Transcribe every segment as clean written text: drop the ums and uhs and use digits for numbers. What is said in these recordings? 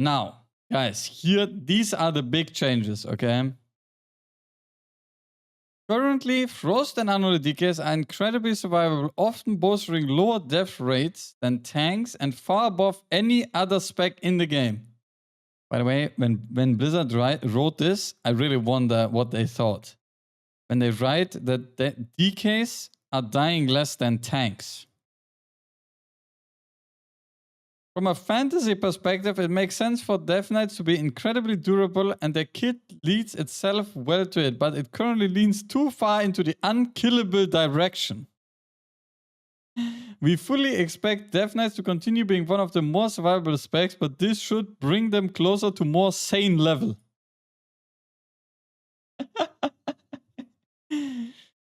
Now, guys, here, these are the big changes, okay? Currently, Frost and Unholy Decays are incredibly survivable, often boasting lower death rates than tanks and far above any other spec in the game. By the way, when Blizzard wrote this, I really wonder what they thought. When they write that the decays are dying less than tanks. From a fantasy perspective, it makes sense for Death Knights to be incredibly durable and their kit leads itself well to it, but it currently leans too far into the unkillable direction. We fully expect Death Knights to continue being one of the more survivable specs, but this should bring them closer to more sane level.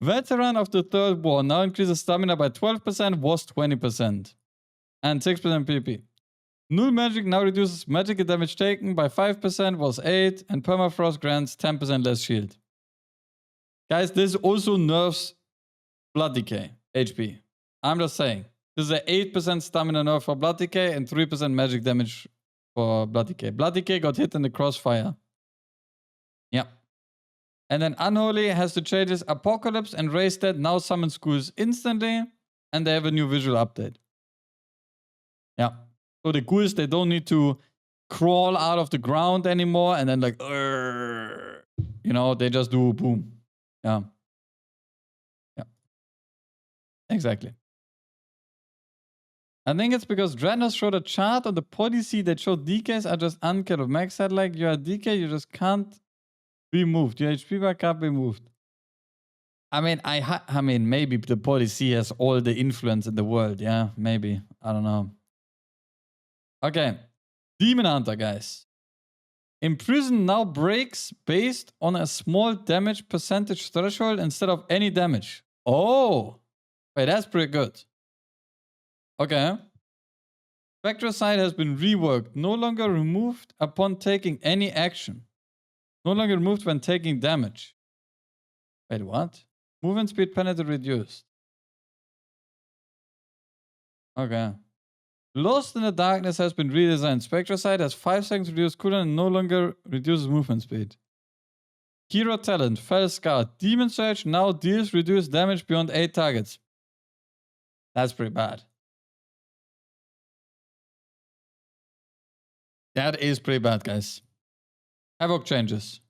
Veteran of the Third War now increases stamina by 12%, was 20%. And 6% PP. Null magic now reduces magic damage taken by 5%, was 8, and permafrost grants 10% less shield. Guys, this also nerfs Blood Decay, HP. I'm just saying. This is an 8% stamina nerf for Blood Decay and 3% magic damage for Blood Decay. Blood Decay got hit in the crossfire. Yeah. And then Unholy has to change his Apocalypse and Raise Dead now summon schools instantly, and they have a new visual update. Yeah. So the ghouls, they don't need to crawl out of the ground anymore and then like, you know, they just do boom. Yeah. Yeah. Exactly. I think it's because Dreadnought showed a chart on the policy that showed decays are just unkillable. Max said like, you're a decay, you just can't be moved. Your HP bar can't be moved. I mean, I mean, maybe the policy has all the influence in the world. Yeah, maybe. I don't know. Okay. Demon Hunter, guys. Imprison now breaks based on a small damage percentage threshold instead of any damage. Oh. Wait, that's pretty good. Okay. Spectricide has been reworked. No longer removed upon taking any action. No longer removed when taking damage. Wait, what? Movement speed penalty reduced. Okay. Lost in the Darkness has been redesigned. Spectricide has 5 seconds reduced cooldown and no longer reduces movement speed. Hero Talent, Fell Scar. Demon Surge now deals reduced damage beyond 8 targets. That's pretty bad. That is pretty bad, guys. Havoc changes.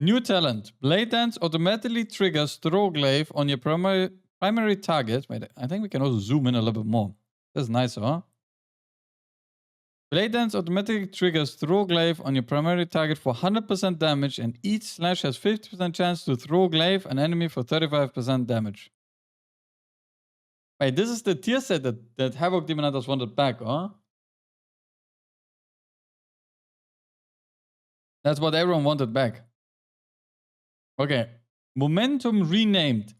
New talent. Blade Dance automatically triggers Throw Glaive on your primary target. Wait, I think we can also zoom in a little bit more. That's nicer, huh? Blade Dance automatically triggers Throw Glaive on your primary target for 100% damage, and each slash has 50% chance to Throw Glaive an enemy for 35% damage. Wait, this is the tier set that Havoc Demon Hunters wanted back, huh? That's what everyone wanted back. Okay. Momentum renamed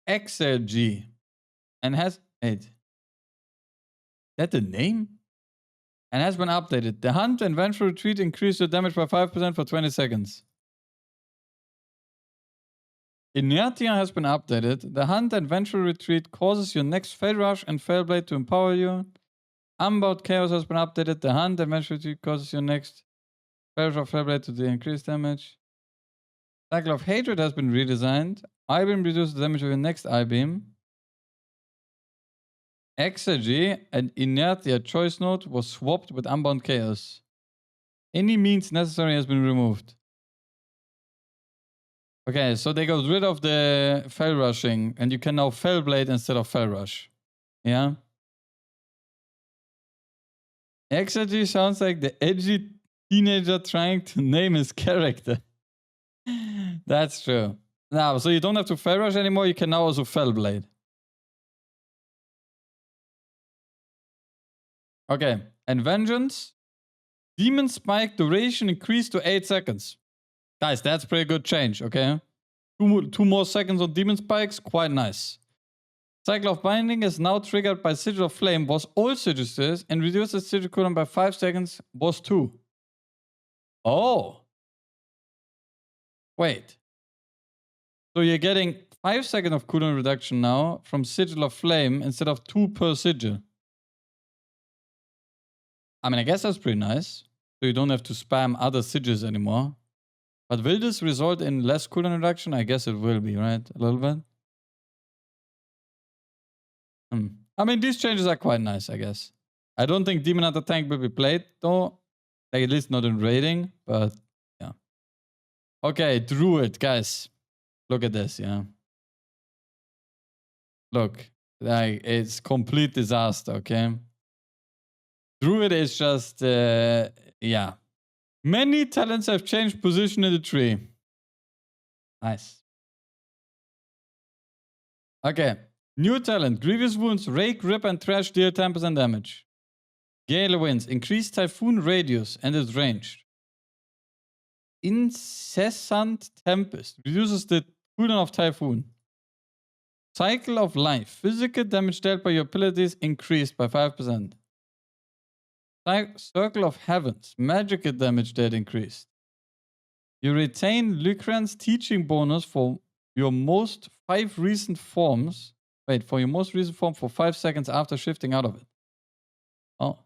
XLG and has... Wait. Is that the name? And has been updated. The Hunt and Vengeful Retreat increased your damage by 5% for 20 seconds. Inertia has been updated. The Hunt and Vengeful Retreat causes your next Fell Rush and Fell Blade to empower you. Unbound Chaos has been updated. The Hunt and Vengeful Retreat causes your next Fell Rush or Fell Blade to increase damage. Cycle of Hatred has been redesigned. I-Beam reduces the damage of your next I-Beam. Exergy and Inertia choice node was swapped with Unbound Chaos. Any means necessary has been removed. Okay, so they got rid of the Fell Rushing and you can now Fell Blade instead of Fell Rush. Yeah? Exergy sounds like the edgy teenager trying to name his character. That's true. Now, so you don't have to Fell Rush anymore, you can now also Fell Blade. Okay, and Vengeance. Demon Spike duration increased to 8 seconds. Guys, that's pretty good change, okay? Two more seconds on Demon Spikes, quite nice. Cycle of Binding is now triggered by Sigil of Flame, was all Sigils and reduces Sigil cooldown by 5 seconds, was 2. Oh. Wait. So you're getting 5 seconds of cooldown reduction now from Sigil of Flame instead of 2 per Sigil. I mean, I guess that's pretty nice. So you don't have to spam other sigils anymore. But will this result in less cooldown reduction? I guess it will be, right? A little bit. I mean, these changes are quite nice, I guess. I don't think Demon Hunter Tank will be played, though. Like, at least not in raiding, but yeah. Okay, Druid, guys. Look at this, yeah. Look, like, it's complete disaster, okay? Druid is just, yeah. Many talents have changed position in the tree. Nice. Okay. New talent. Grievous Wounds. Rake, Rip, and Trash deal 10% damage. Gale Winds. Increased Typhoon radius and its range. Incessant Tempest. Reduces the cooldown of Typhoon. Cycle of Life. Physical damage dealt by your abilities increased by 5%. Circle of Heavens. Magical damage dealt increased. You retain Lucran's teaching bonus for your most 5 recent forms. Wait, for your most recent form for 5 seconds after shifting out of it. Oh.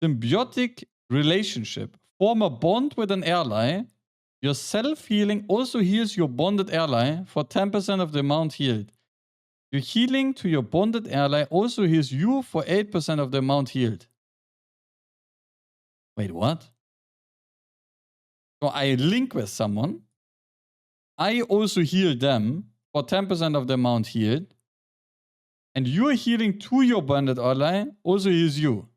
Symbiotic relationship. Form a bond with an ally. Your self-healing also heals your bonded ally for 10% of the amount healed. Your healing to your bonded ally also heals you for 8% of the amount healed. Wait, what? So I link with someone. I also heal them for 10% of the amount healed. And your healing to your bonded ally also heals you.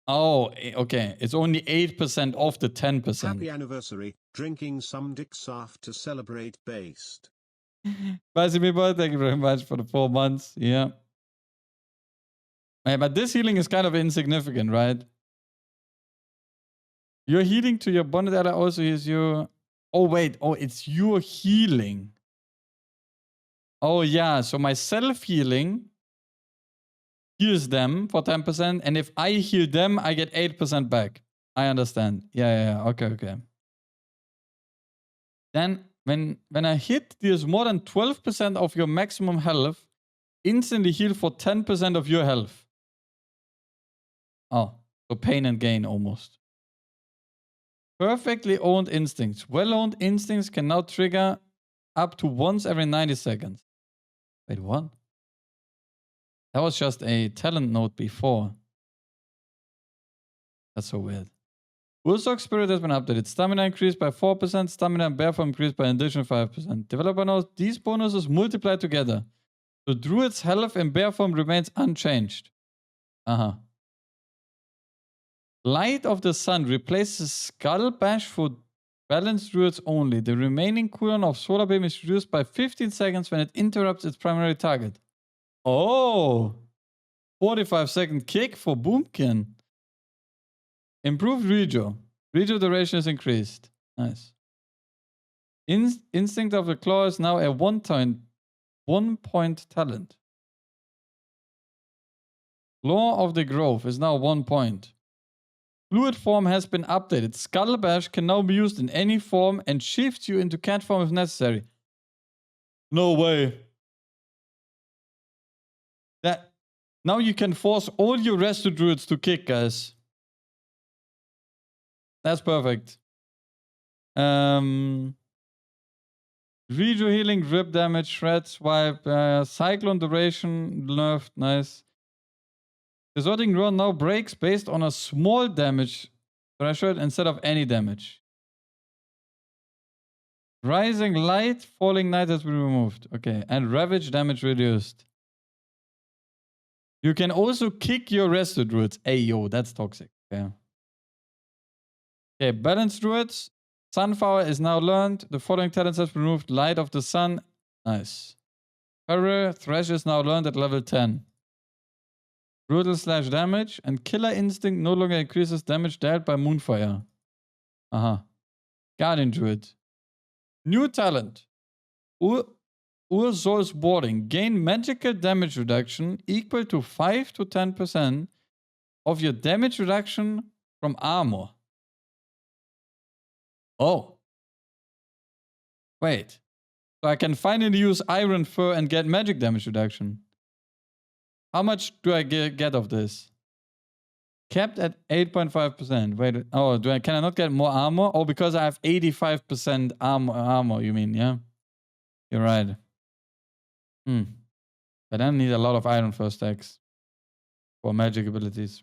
Oh, okay. It's only 8% off the 10%. Happy anniversary, drinking some Dixaf to celebrate based. Basimibot, thank you very much for the 4 months. Yeah. Yeah, but this healing is kind of insignificant, right? Your healing to your bonded ally also heals you. Oh, wait. Oh, it's your healing. Oh, yeah. So my self-healing heals them for 10%. And if I heal them, I get 8% back. I understand. Yeah. Okay, okay. Then when a hit deals more than 12% of your maximum health, instantly heal for 10% of your health. Oh, so pain and gain almost. Perfectly owned instincts. Well-owned instincts can now trigger up to once every 90 seconds. Wait, what? That was just a talent note before. That's so weird. Ursoc Spirit has been updated. Stamina increased by 4%. Stamina and Bear Form increased by an additional 5%. Developer knows these bonuses multiply together. So Druid's health in Bear Form remains unchanged. Light of the Sun replaces Skull Bash for balanced Druids only. The remaining cooldown of Solar Beam is reduced by 15 seconds when it interrupts its primary target. Oh! 45-second kick for Boomkin. Improved Rego. Rego duration is increased. Nice. Instinct of the Claw is now a 1-point talent. Law of the Grove is now 1 point. Fluid form has been updated. Skull Bash can now be used in any form and shifts you into cat form if necessary. No way. Now you can force all your rested druids to kick, guys. That's perfect. Rejo healing, grip damage, shred, swipe, cyclone duration, nerfed, nice. Deserting run now breaks based on a small damage threshold instead of any damage. Rising light, falling night has been removed. Okay, and ravage damage reduced. You can also kick your rested druids. Hey, yo, that's toxic. Okay. Okay, balanced druids. Sunflower is now learned. The following talents have been removed. Light of the Sun. Nice. Terror, Thresh is now learned at level 10. Brutal slash damage. And Killer Instinct no longer increases damage dealt by Moonfire. Guardian Druid. New talent. Ursol's Boarding. Gain magical damage reduction equal to 5 to 10% of your damage reduction from armor. Oh. Wait. So I can finally use Iron Fur and get magic damage reduction. How much do I get of this? Kept at 8.5%. Wait, oh, can I not get more armor? Oh, because I have 85% armor, you mean, yeah? You're right. But I need a lot of iron first stacks for magic abilities.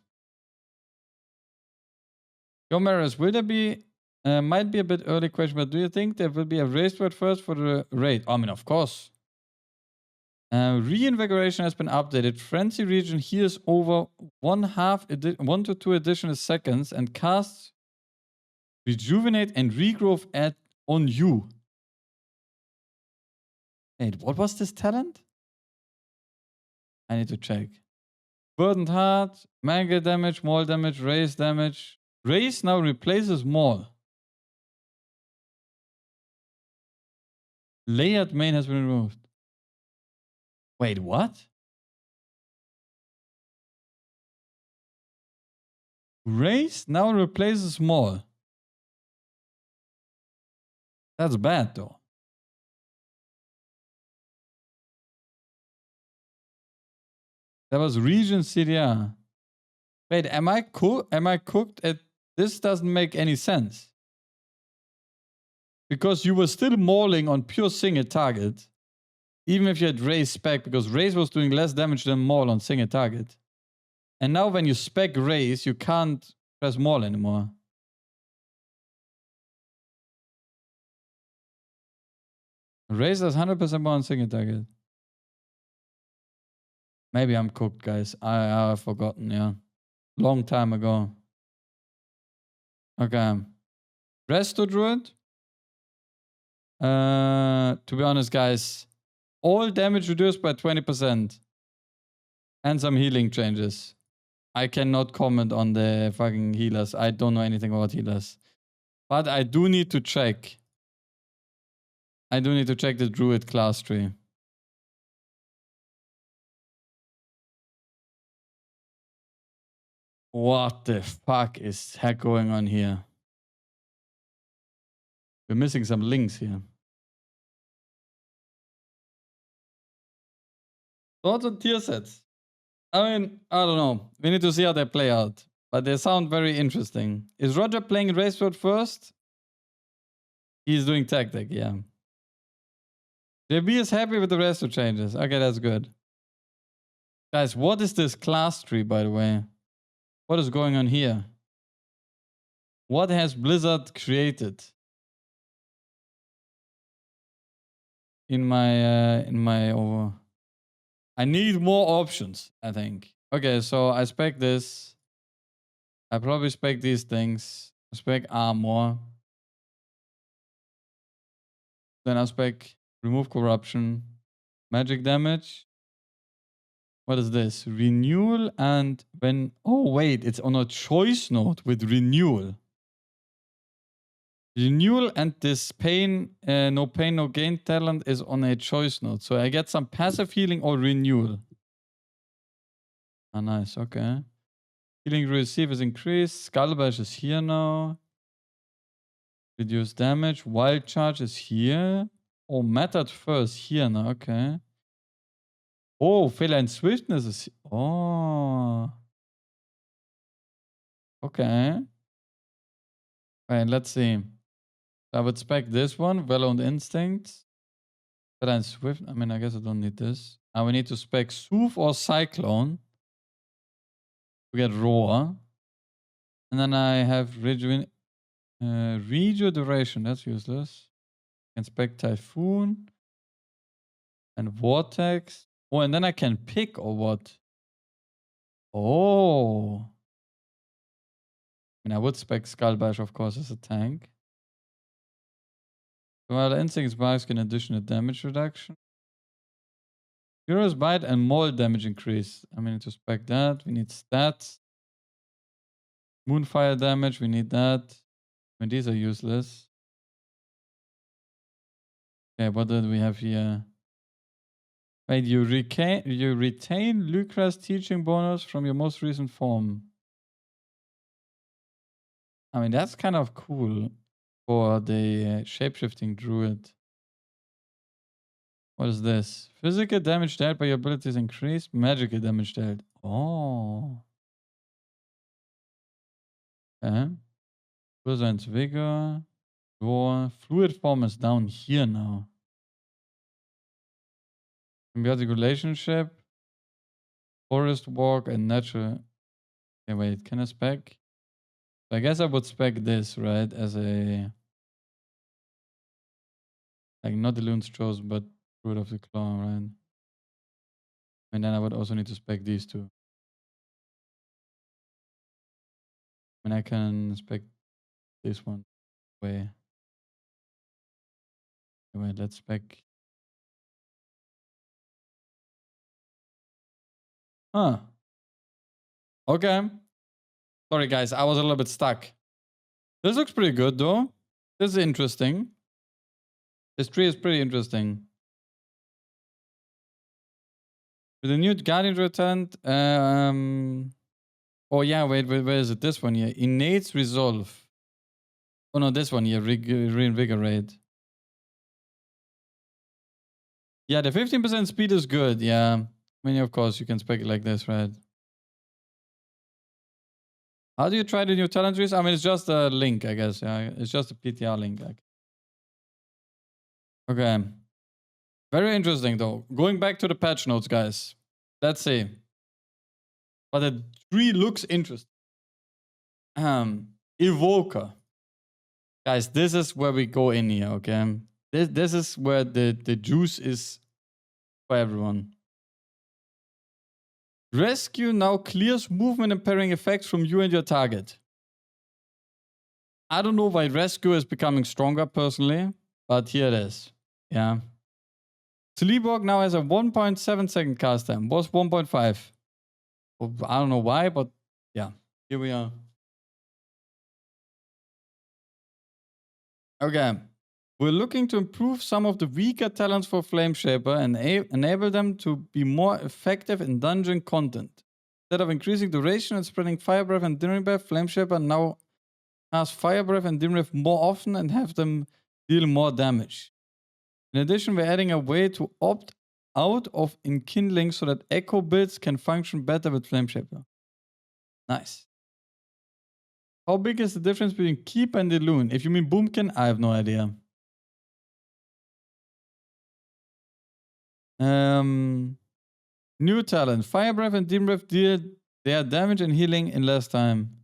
Yo, Meeres, will there be, might be a bit early question, but do you think there will be a race word first for the raid? I mean, of course. Reinvigoration has been updated. Frenzy region heals over 1 to 2 additional seconds and casts rejuvenate and regrowth on you. Wait, what was this talent? I need to check. Burdened heart, mega damage, maul damage, raise damage. Raise now replaces maul. Layered main has been removed. Wait, what? Raise now replaces maul. That's bad though. That was region CDR. Wait, am I cooked at this? Doesn't make any sense. Because you were still mauling on pure single target. Even if you had raise spec, because raise was doing less damage than maul on single target. And now when you spec raise, you can't press maul anymore. Raise does 100% more on single target. Maybe I'm cooked, guys. I've forgotten, yeah. Long time ago. Okay. Resto Druid. To be honest, guys, all damage reduced by 20%. And some healing changes. I cannot comment on the fucking healers. I don't know anything about healers. But I do need to check. I do need to check the Druid class tree. What the fuck is heck going on here? We're missing some links here. Thoughts on tier sets? I mean, I don't know. We need to see how they play out. But they sound very interesting. Is Roger playing Raceword first? He's doing tactic, yeah. JB is happy with the rest of changes. Okay, that's good. Guys, what is this class tree, by the way? What is going on here? What has Blizzard created? In my over. I need more options, I think. Okay, so I spec this. I probably spec these things. I spec armor. Then I spec remove corruption. Magic damage. What is this? Renewal and when... Oh, wait. It's on a choice node with renewal. Renewal and this pain, no pain, no gain talent is on a choice node. So I get some passive healing or renewal. Ah, nice. Okay. Healing receive is increased. Skull Bash is here now. Reduce damage. Wild Charge is here. Oh, mattered first here now. Okay. Oh, Feline Swiftness is... Oh. Okay. Alright, let's see. I would spec this one. Well-owned Instincts. Feline Swift. I mean, I guess I don't need this. Now we need to spec Soothe or Cyclone. We get Roar. And then I have Rejuvenation. That's useless. Can spec Typhoon. And Vortex. Oh, and then I can pick or what? Oh. I mean, I would spec Skull Bash, of course, as a tank. Well, Instinct Sparks can additional damage reduction. Hero's Bite and Maul damage increase. I mean, to spec that, we need stats. Moonfire damage, we need that. I mean, these are useless. Okay, what did we have here? Wait, you retain Lucra's teaching bonus from your most recent form. I mean, that's kind of cool for the shapeshifting druid. What is this? Physical damage dealt by your abilities increased. Magical damage dealt. Oh. Okay. Presence vigor. Your fluid form is down here now. Symbiotic relationship. Forest walk and natural. Okay, wait. Can I spec? So I guess I would spec this, right? As a. Like, not the Loon's Chosen, but Fruit of the Claw, right? And then I would also need to spec these two. And I can spec this one. Wait, let's spec. Huh. Okay. Sorry, guys. I was a little bit stuck. This looks pretty good, though. This is interesting. This tree is pretty interesting. With the new Guardian Return, oh yeah, wait, where is it? This one here. Innate Resolve. Oh no, this one here. Reinvigorate. Yeah, the 15% speed is good. Yeah. I mean, of course, you can spec it like this, right? How do you try the new talent trees? I mean, it's just a link, I guess. Yeah, it's just a PTR link. Okay. Very interesting, though. Going back to the patch notes, guys. Let's see. But the tree looks interesting. Evoker. Guys, this is where we go in here, okay? This is where the juice is for everyone. Rescue now clears movement impairing effects from you and your target. I don't know why Rescue is becoming stronger personally, but here it is. Yeah. Sleepwalk now has a 1.7 second cast time. Was 1.5. I don't know why, but yeah. Here we are. Okay. We're looking to improve some of the weaker talents for Flameshaper and enable them to be more effective in dungeon content. Instead of increasing duration and spreading Fire Breath and Dim Breath, Flameshaper now has Fire Breath and Dim Breath more often and have them deal more damage. In addition, we're adding a way to opt out of enkindling so that echo builds can function better with Flameshaper. Nice. How big is the difference between Keep and the Loon? If you mean Boomkin, I have no idea. New talent. Fire Breath and Dim Breath deal their damage and healing in less time.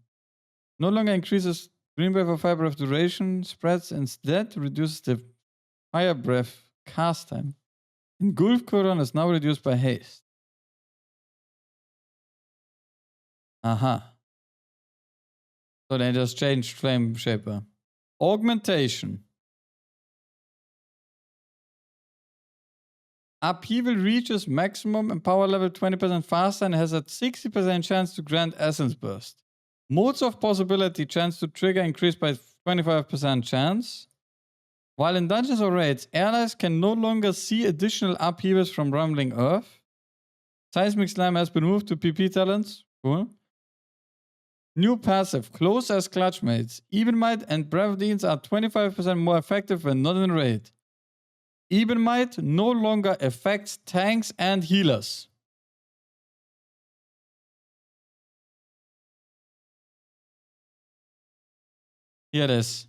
No longer increases Dream Breath or Fire Breath duration. Spreads instead reduces the Fire Breath cast time. Engulf cooldown is now reduced by haste. Aha. So they just changed Flame Shaper. Augmentation. Upheaval reaches maximum and power level 20% faster and has a 60% chance to grant Essence Burst. Modes of possibility chance to trigger increased by 25% chance. While in dungeons or raids, allies can no longer see additional upheavals from Rumbling Earth. Seismic Slam has been moved to PP talents. Cool. New passive, close as Clutchmates. Evenmight and Bravadines are 25% more effective when not in raid. Evenmight no longer affects tanks and healers. Here it is.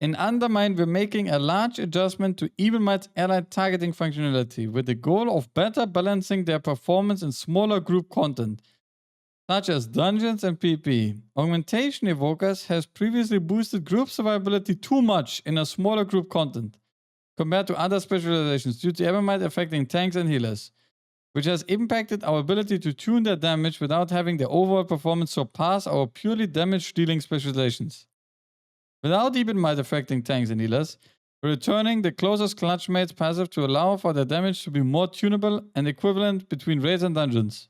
In Undermine, we're making a large adjustment to Evenmight's allied targeting functionality with the goal of better balancing their performance in smaller group content, such as dungeons and PvP. Augmentation Evokers has previously boosted group survivability too much in a smaller group content, compared to other specializations due to Evermind affecting tanks and healers, which has impacted our ability to tune their damage without having their overall performance surpass our purely damage-dealing specializations. Without Evenmight affecting tanks and healers, we're returning the closest Clutchmates passive to allow for their damage to be more tunable and equivalent between raids and dungeons.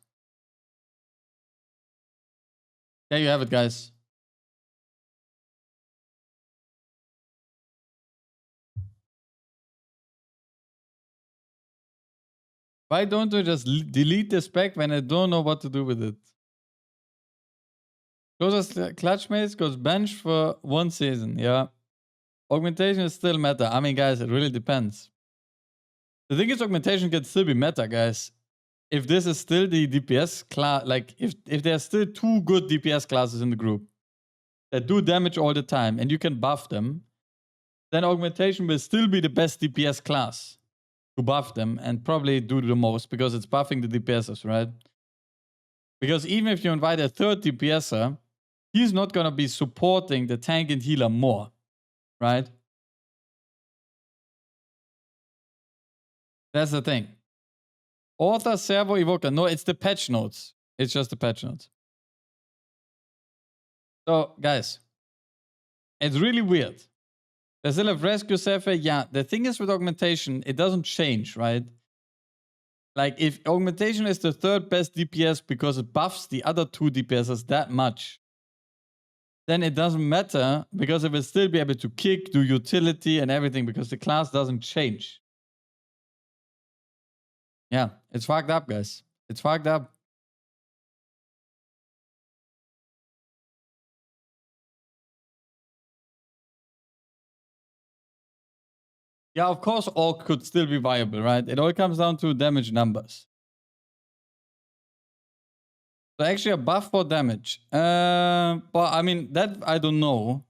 There you have it, guys. Why don't we just delete the spec when I don't know what to do with it? Closest Clutchmates goes benched for 1 season, yeah. Augmentation is still meta. I mean, guys, it really depends. The thing is, augmentation can still be meta, guys. If this is still the DPS class, like if there's still 2 good DPS classes in the group that do damage all the time and you can buff them, then augmentation will still be the best DPS class to buff them and probably do the most because it's buffing the DPSers, right? Because even if you invite a 3rd DPSer, he's not going to be supporting the tank and healer more, right? That's the thing. Author, Servo, Evoker. No, it's the patch notes. It's just the patch notes. So, guys, it's really weird. They still have Rescue, Sapphire. Yeah, the thing is with augmentation, it doesn't change, right? Like, if augmentation is the 3rd best DPS because it buffs the other 2 DPSs that much, then it doesn't matter because it will still be able to kick, do utility and everything because the class doesn't change. Yeah, it's fucked up, guys. It's fucked up. Yeah, of course, all could still be viable, right? It all comes down to damage numbers. So actually a buff for damage. But I mean, that I don't know.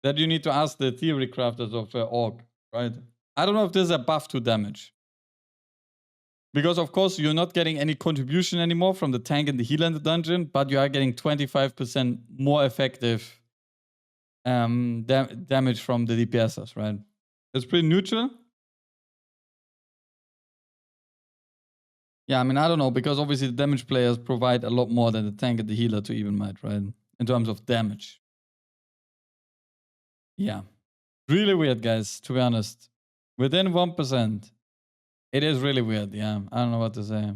That you need to ask the theory crafters of Orc, right? I don't know if there's a buff to damage. Because of course you're not getting any contribution anymore from the tank and the healer in the dungeon, but you are getting 25% more effective damage from the DPSs, right? It's pretty neutral. Yeah, I mean, I don't know, because obviously the damage players provide a lot more than the tank and the healer to even might, right? In terms of damage. Yeah. Really weird, guys, to be honest. Within 1%. It is really weird, yeah. I don't know what to say.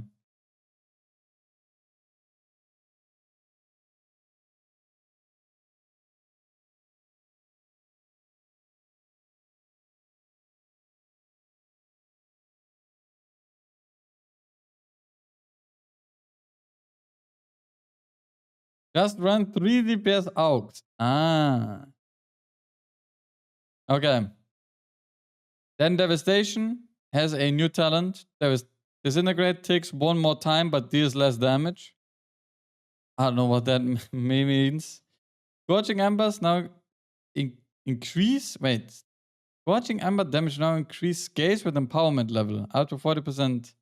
Just run 3 DPS out. Ah. Okay. Then Devastation has a new talent. Disintegrate takes 1 more time but deals less damage. I don't know what that means. Scorching Embers now increase. Wait. Scorching Ember damage now increase scales with empowerment level up to 40%.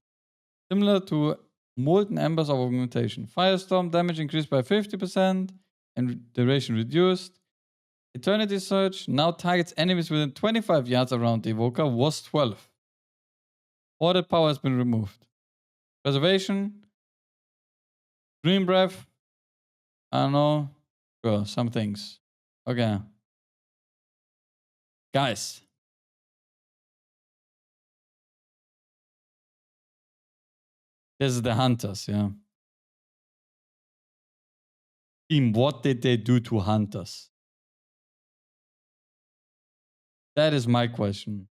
Similar to Molten Embers of Augmentation. Firestorm damage increased by 50% and duration reduced. Eternity Surge now targets enemies within 25 yards around the Evoker, was 12. All that power has been removed. Preservation. Dream Breath. I don't know. Sure, some things. Okay. Guys. This is the Hunters, yeah. Team, what did they do to Hunters? That is my question.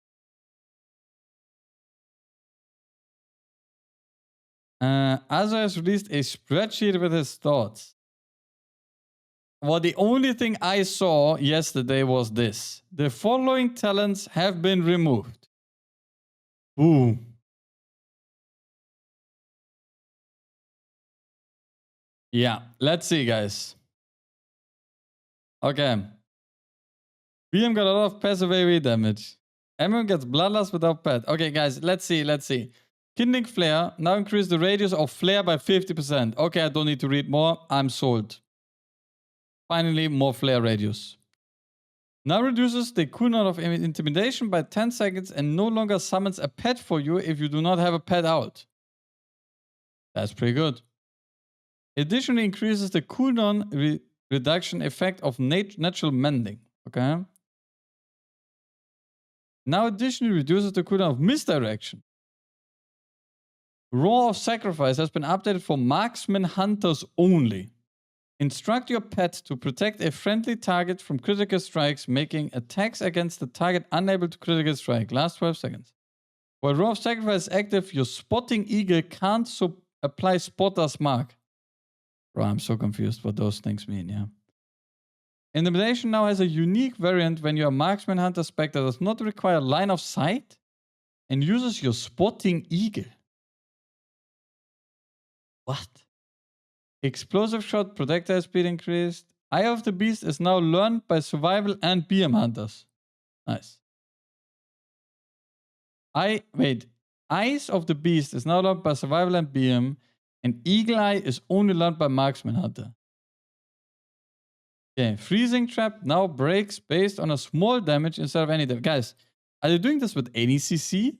Azar has released a spreadsheet with his thoughts. Well, the only thing I saw yesterday was this. The following talents have been removed. Boom. Yeah, let's see, guys. Okay. BM got a lot of passive AoE damage. Everyone gets Bloodlust without pet. Okay, guys, let's see. Kindling Flare now increase the radius of flare by 50%. Okay, I don't need to read more. I'm sold. Finally, more flare radius. Now reduces the cooldown of intimidation by 10 seconds and no longer summons a pet for you if you do not have a pet out. That's pretty good. Additionally, increases the cooldown reduction effect of natural mending. Okay. Now additionally reduces the cooldown of misdirection. Roar of Sacrifice has been updated for marksman hunters only. Instruct your pet to protect a friendly target from critical strikes, making attacks against the target unable to critical strike. Last 12 seconds. While Roar of Sacrifice is active, your Spotting Eagle can't apply Spotter's Mark. Bro, I'm so confused what those things mean, yeah. Intimidation now has a unique variant when you're a marksman hunter spec that does not require line of sight and uses your spotting eagle. What? Explosive shot, projectile speed increased. Eye of the Beast is now learned by survival and BM hunters. Nice. Eyes of the Beast is now learned by survival and BM, and Eagle Eye is only learned by marksman hunter. Okay, freezing trap now breaks based on a small damage instead of any damage. Guys, are you doing this with any CC?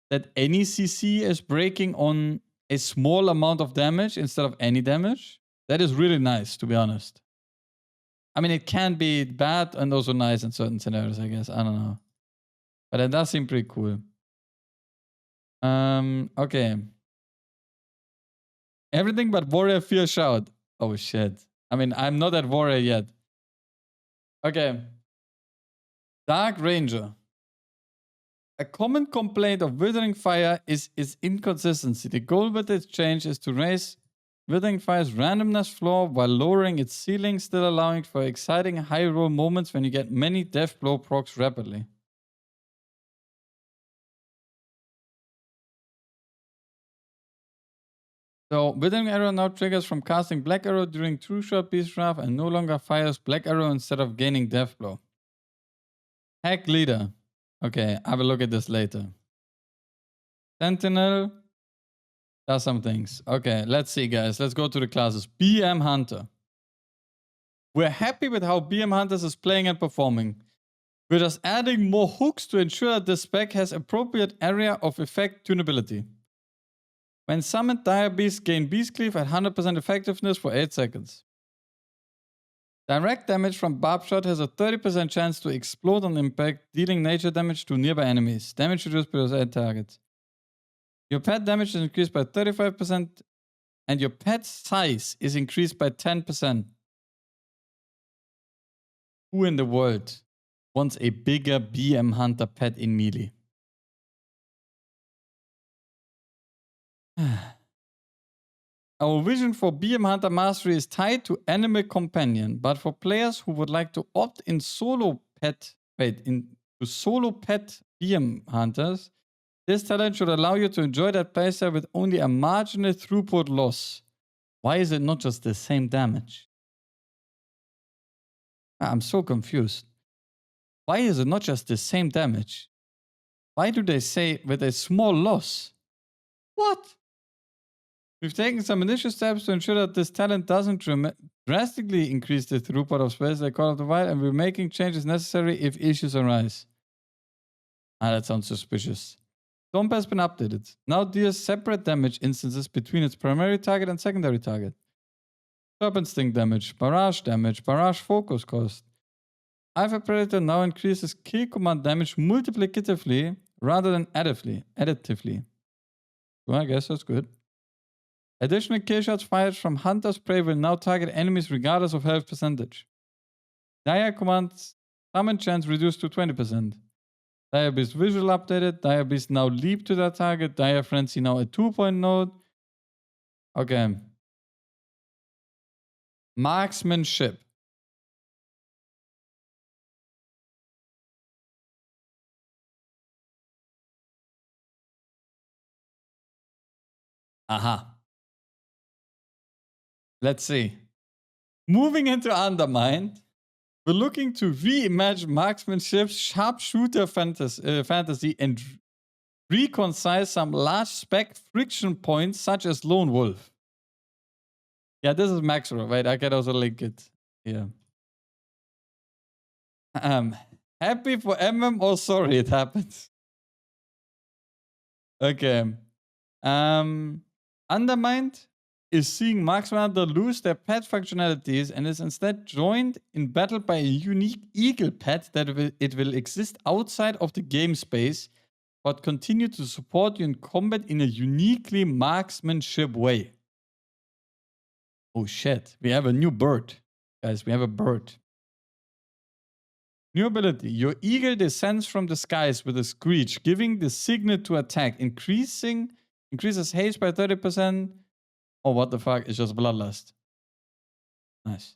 That any CC is breaking on a small amount of damage instead of any damage? That is really nice, to be honest. I mean, it can be bad and also nice in certain scenarios, I guess. I don't know. But it does seem pretty cool. Okay. Everything but Warrior Fear Shout. Oh, shit. I mean, I'm not at Warrior yet. Okay. Dark Ranger. A common complaint of Withering Fire is its inconsistency. The goal with its change is to raise Withering Fire's randomness floor while lowering its ceiling, still allowing for exciting high roll moments when you get many death blow procs rapidly. So, Withering Arrow now triggers from casting Black Arrow during True Shot Beast Draft and no longer fires Black Arrow instead of gaining Death Blow. Hack Leader. Okay, I will look at this later. Sentinel does some things. Okay, let's see, guys. Let's go to the classes. BM Hunter. We're happy with how BM Hunters is playing and performing. We're just adding more hooks to ensure that this spec has appropriate area of effect tunability. When summoned, Dire Beasts gain Beast Cleave at 100% effectiveness for 8 seconds. Direct damage from Barb Shot has a 30% chance to explode on impact, dealing nature damage to nearby enemies. Damage reduced per 8 targets. Your pet damage is increased by 35%, and your pet's size is increased by 10%. Who in the world wants a bigger BM Hunter pet in Melee? Our vision for BM Hunter Mastery is tied to Animal Companion, but for players who would like to opt in solo pet BM Hunters, this talent should allow you to enjoy that playstyle with only a marginal throughput loss. Why is it not just the same damage? I'm so confused. Why is it not just the same damage? Why do they say with a small loss? What? We've taken some initial steps to ensure that this talent doesn't drastically increase the throughput of space like Call of the Wild, and we're making changes necessary if issues arise. That sounds suspicious. Stomp has been updated. Now deals separate damage instances between its primary target and secondary target. Serpent Sting damage, Barrage focus cost. Alpha Predator now increases kill command damage multiplicatively rather than additively. Well, I guess that's good. Additional kill shots fired from Hunter's Prey will now target enemies regardless of health percentage. Dire Command's summon chance reduced to 20%. Dire Beast visual updated. Dire Beast now leap to that target. Dire Frenzy now a 2-point node. Okay. Marksmanship. Aha. Let's see. Moving into Undermined, we're looking to reimagine marksmanship, sharpshooter fantasy, and reconcile some large spec friction points such as Lone Wolf. Yeah, this is Maxro, right? I can also link it here. Happy for or sorry it happened. Okay. Undermined is seeing Marksman Hunter lose their pet functionalities and is instead joined in battle by a unique eagle pet that it will exist outside of the game space, but continue to support you in combat in a uniquely marksmanship way. Oh shit, we have a new bird. Guys, we have a bird. New ability. Your eagle descends from the skies with a screech, giving the signal to attack, increases haste by 30%. Oh, what the fuck? It's just Bloodlust. Nice.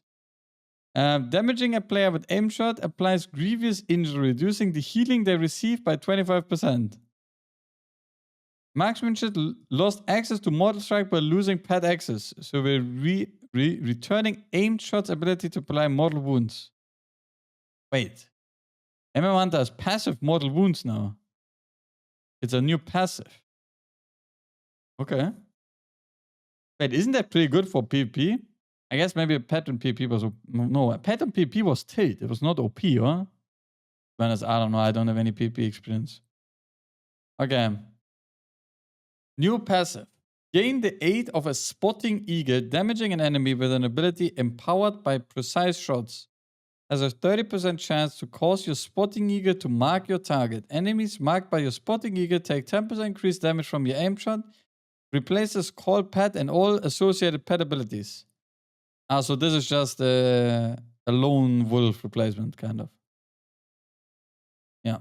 Damaging a player with aim shot applies grievous injury, reducing the healing they receive by 25%. Marksmanship lost access to Mortal Strike by losing pet access, so we're returning aimed shots ability to apply mortal wounds. Wait. Hunter has passive mortal wounds now. It's a new passive. Okay. Wait, isn't that pretty good for PvP? I guess maybe a pet on PvP was... No, a pet on PvP was tilt. It was not OP, huh? Whereas, I don't know. I don't have any PvP experience. Okay. New passive. Gain the aid of a spotting eagle, damaging an enemy with an ability empowered by precise shots. Has a 30% chance to cause your spotting eagle to mark your target. Enemies marked by your spotting eagle take 10% increased damage from your aim shot. Replaces call pet and all associated pet abilities. So this is just a lone wolf replacement, kind of. Yeah.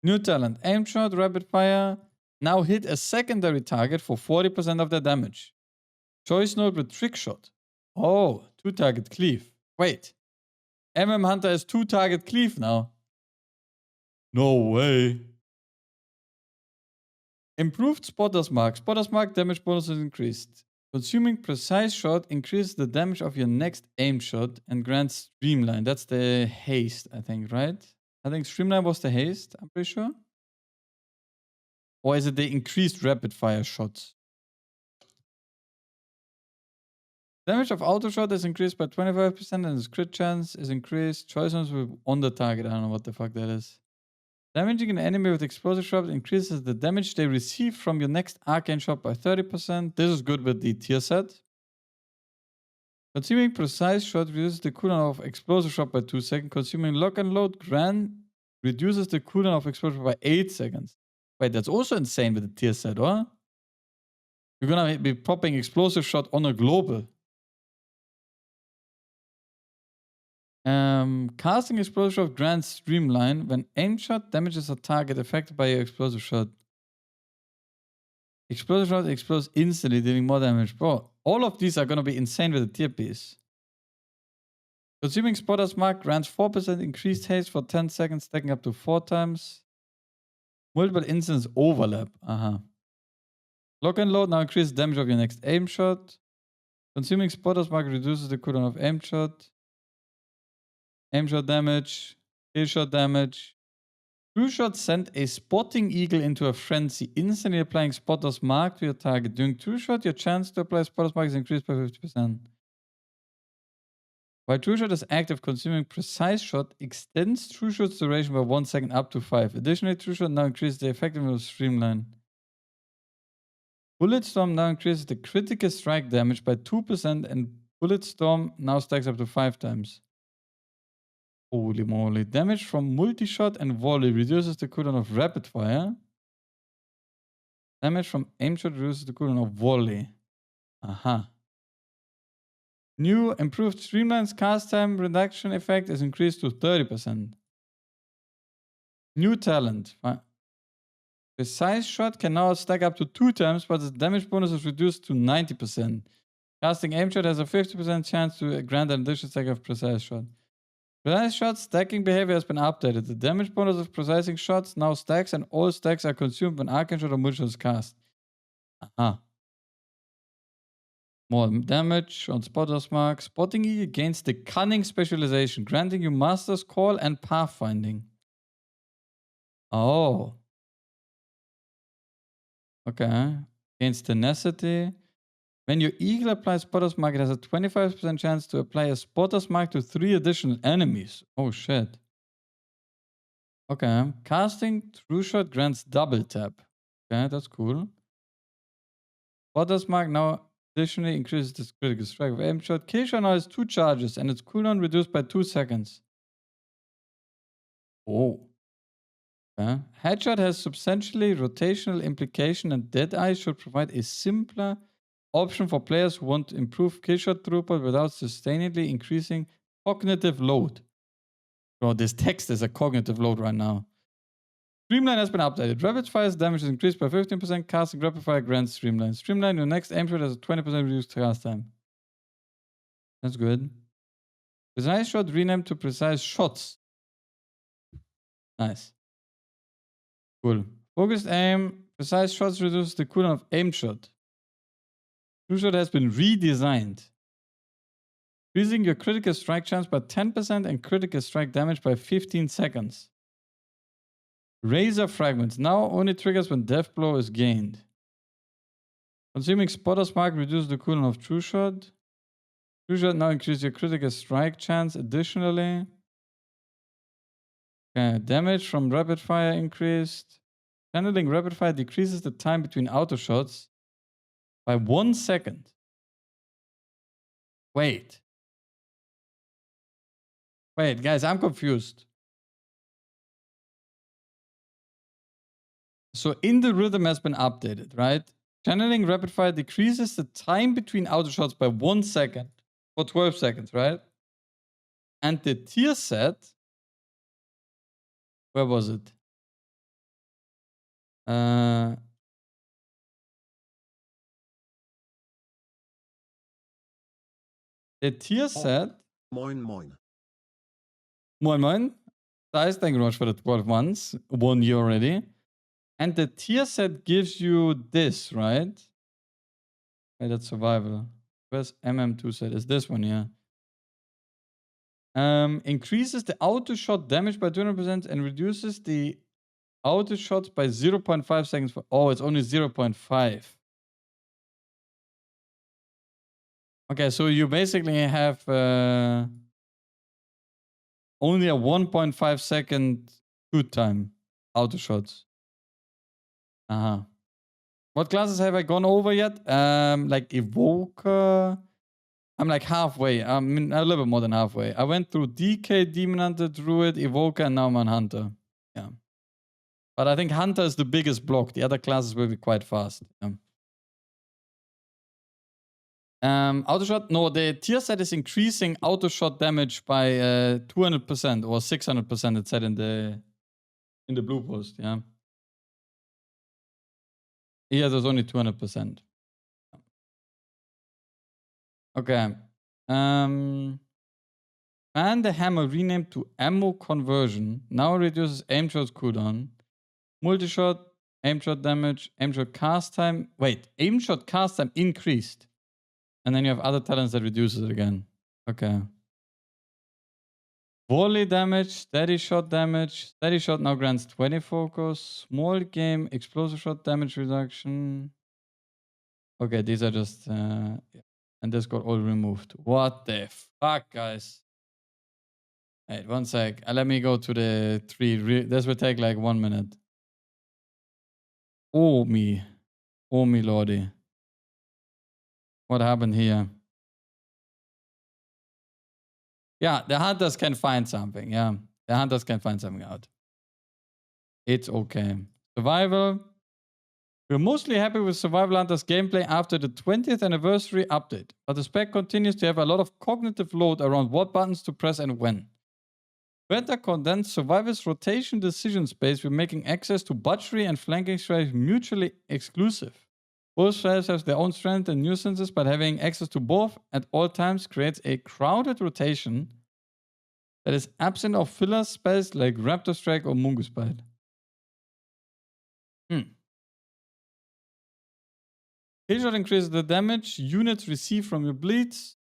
New talent. Aim shot, rapid fire. Now hit a secondary target for 40% of their damage. Choice note with trick shot. Oh, 2-target cleave. Wait. Hunter is 2-target cleave now. No way. Improved Spotter's Mark. Spotter's Mark damage bonus is increased. Consuming precise shot increases the damage of your next aim shot and grants streamline. That's the haste, I think, right? I think streamline was the haste, I'm pretty sure. Or is it the increased rapid fire shots? Damage of auto shot is increased by 25% and its crit chance is increased. Choice on the target. I don't know what the fuck that is. Damaging an enemy with explosive shot increases the damage they receive from your next arcane shot by 30%. This is good with the tier set. Consuming precise shot reduces the cooldown of explosive shot by 2 seconds. Consuming lock and load reduces the cooldown of explosive by 8 seconds. Wait, that's also insane with the tier set, or? You're gonna be popping explosive shot on a global. Casting explosive shot grants streamline. When aim shot damages a target affected by your explosive shot. Explosive shot explodes instantly, dealing more damage. Bro, all of these are gonna be insane with the tier piece. Consuming Spotter's Mark grants 4% increased haste for 10 seconds, stacking up to 4 times. Multiple instance overlap. Lock and load now increases damage of your next aim shot. Consuming Spotter's Mark reduces the cooldown of aim shot. Aim shot damage. Kill shot damage. True shot send a spotting eagle into a frenzy, instantly applying Spotter's Mark to your target. During True shot, your chance to apply Spotter's Mark is increased by 50%. While True shot is active, consuming precise shot extends True shot's duration by 1 second up to 5. Additionally, True shot now increases the effectiveness of streamline. Bullet Storm now increases the critical strike damage by 2% and Bullet Storm now stacks up to 5 times. Holy moly. Damage from multi-shot and volley reduces the cooldown of rapid fire. Damage from aim shot reduces the cooldown of volley. New improved streamline's cast time reduction effect is increased to 30%. New talent. Precise shot can now stack up to 2 times, but its damage bonus is reduced to 90%. Casting aim shot has a 50% chance to grant an additional stack of precise shot. Precise shot stacking behavior has been updated. The damage bonus of precising shots now stacks and all stacks are consumed when arcane shot or multi-shot is cast. More damage on Spotter's Mark. Spotting Eagle gains the Cunning specialization, granting you Master's Call and Pathfinding. Oh. Okay. Gains Tenacity. When your Eagle applies Spotter's Mark, it has a 25% chance to apply a Spotter's Mark to 3 additional enemies. Oh shit. Okay. Casting True Shot grants double tap. Okay, that's cool. Spotter's Mark now additionally increases the critical strike of aim shot. Kill shot now has 2 charges and its cooldown reduced by 2 seconds. Oh. Okay. Headshot has substantially rotational implication and Deadeye should provide a simpler option for players who want to improve killshot throughput without sustainably increasing cognitive load. Bro, this text is a cognitive load right now. Streamline has been updated. Rapid fire's damage is increased by 15%. Casting rapid fire grants streamline. Streamline, your next aim shot has a 20% reduced cast time. That's good. Precise shot renamed to precise shots. Nice. Cool. Focused aim. Precise shots reduces the cooldown of aim shot. True shot has been redesigned. Increasing your critical strike chance by 10% and critical strike damage by 15 seconds. Razor fragments now only triggers when death blow is gained. Consuming Spotter's Mark reduces the cooldown of True Shot. True Shot now increases your critical strike chance additionally. Okay, damage from rapid fire increased. Channeling rapid fire decreases the time between auto shots by 1 second. Wait, guys, I'm confused. So in the rhythm has been updated, right? Channeling rapid fire decreases the time between auto shots by 1 second for 12 seconds, right? And the tier set, where was it? The tier set. Moin moin. Moin moin. Guys, thank you very much for the 12 months. 1 year already. And the tier set gives you this, right? Okay, that's survival. Where's MM2 set? Is this one, yeah. Increases the auto shot damage by 200% and reduces the auto shots by 0.5 seconds. Oh, it's only 0.5. Okay, so you basically have only a 1.5 second shoot time auto shots. What classes have I gone over yet? Like Evoker. I'm like halfway. I mean, a little bit more than halfway. I went through DK, Demon Hunter, Druid, Evoker, and now I'm on Hunter. Yeah. But I think Hunter is the biggest block. The other classes will be quite fast. Yeah. Auto shot. No, the tier set is increasing auto shot damage by 200% or 600%. It said in the blue post. Yeah. Here there's only 200%. Okay. And the hammer renamed to ammo conversion now reduces aim shot cooldown, multi-shot, aim shot damage, aim shot cast time. Wait, aim shot cast time increased. And then you have other talents that reduces it again. Okay. Volley damage, steady shot damage. Steady shot now grants 20 focus. Small game, explosive shot damage reduction. Okay, these are just... and this got all removed. What the fuck, guys? Wait, 1 sec. Let me go to the 3. This will take like 1 minute. Oh me lordy. What happened here? Yeah, the hunters can find something. Yeah, the hunters can find something out. It's okay. Survival. We're mostly happy with Survival Hunters gameplay after the 20th anniversary update, but the spec continues to have a lot of cognitive load around what buttons to press and when. Better condensed Survivor's rotation decision space with making access to butchery and flanking strategy mutually exclusive. Both strategies have their own strengths and nuisances, but having access to both at all times creates a crowded rotation that is absent of filler spells like Raptor Strike or Mungus Bite. Killshot increases the damage units receive from your bleeds.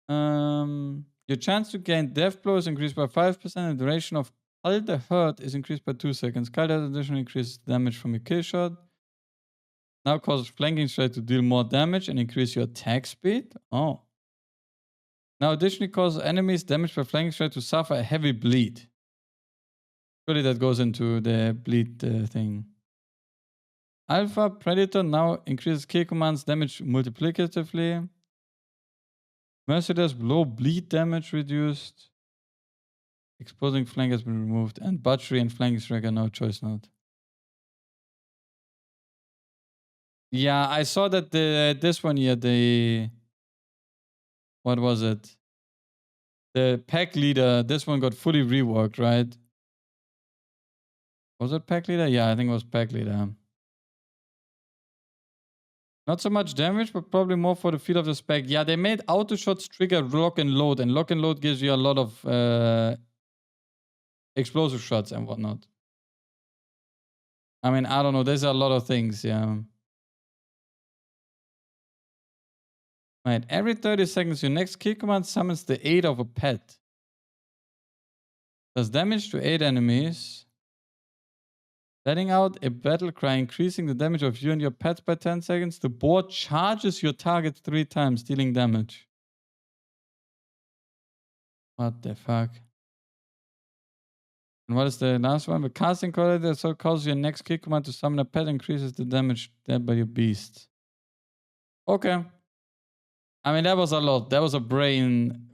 Your chance to gain death blow is increased by 5%, and the duration of Calder Hurt is increased by 2 seconds. Calder additionally increases damage from your killshot. Now causes flanking strike to deal more damage and increase your attack speed. Oh. Now additionally causes enemies damage by flanking strike to suffer a heavy bleed. Surely that goes into the bleed thing. Alpha Predator now increases kill commands damage multiplicatively. Merciless blow bleed damage reduced. Exposing flank has been removed. And butchery and flanking strike are no choice note. Yeah, I saw that this one here, what was it? The pack leader, this one got fully reworked, right? Was it pack leader? Yeah, I think it was pack leader. Not so much damage, but probably more for the feel of the spec. Yeah, they made auto shots trigger lock and lock and load gives you a lot of explosive shots and whatnot. I mean, I don't know. There's a lot of things, yeah. Right, every 30 seconds, your next kill command summons the aid of a pet. Does damage to 8 enemies. Letting out a battle cry, increasing the damage of you and your pets by 10 seconds. The board charges your target 3 times, dealing damage. What the fuck? And what is the last one? The casting quality so causes your next kill command to summon a pet, increases the damage dealt by your beast. Okay. I mean, that was a lot. That was a brain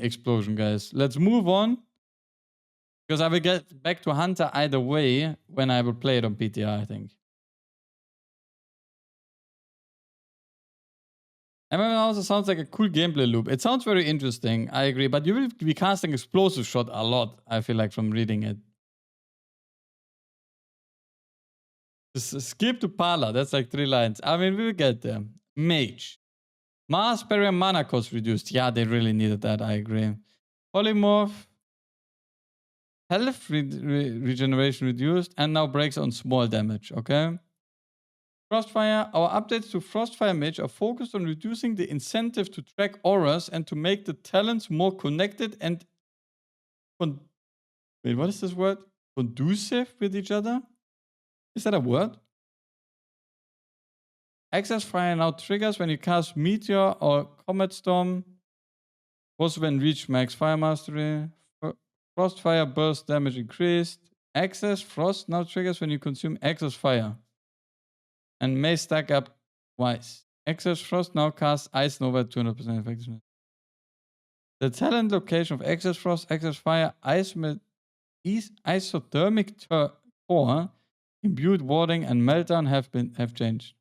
explosion, guys. Let's move on. Because I will get back to Hunter either way when I will play it on PTR, I think. MM also sounds like a cool gameplay loop. It sounds very interesting, I agree. But you will be casting explosive shot a lot, I feel like, from reading it. Just skip to Pala, that's like 3 lines. I mean, we will get there. Mage. Mass barrier mana cost reduced. Yeah, they really needed that, I agree. Polymorph. Health regeneration reduced and now breaks on small damage, okay? Frostfire. Our updates to Frostfire Mage are focused on reducing the incentive to track auras and to make the talents more connected and... Wait, what is this word? Conducive with each other? Is that a word? Access Fire now triggers when you cast Meteor or Comet Storm. Also when reach max Fire Mastery. Frostfire burst damage increased. Excess Frost now triggers when you consume excess fire. And may stack up twice. Excess Frost now casts Ice Nova at 200% effectiveness. The talent location of Excess Frost, Excess Fire, Isothermic Core, Imbued Warding, and Meltdown have changed.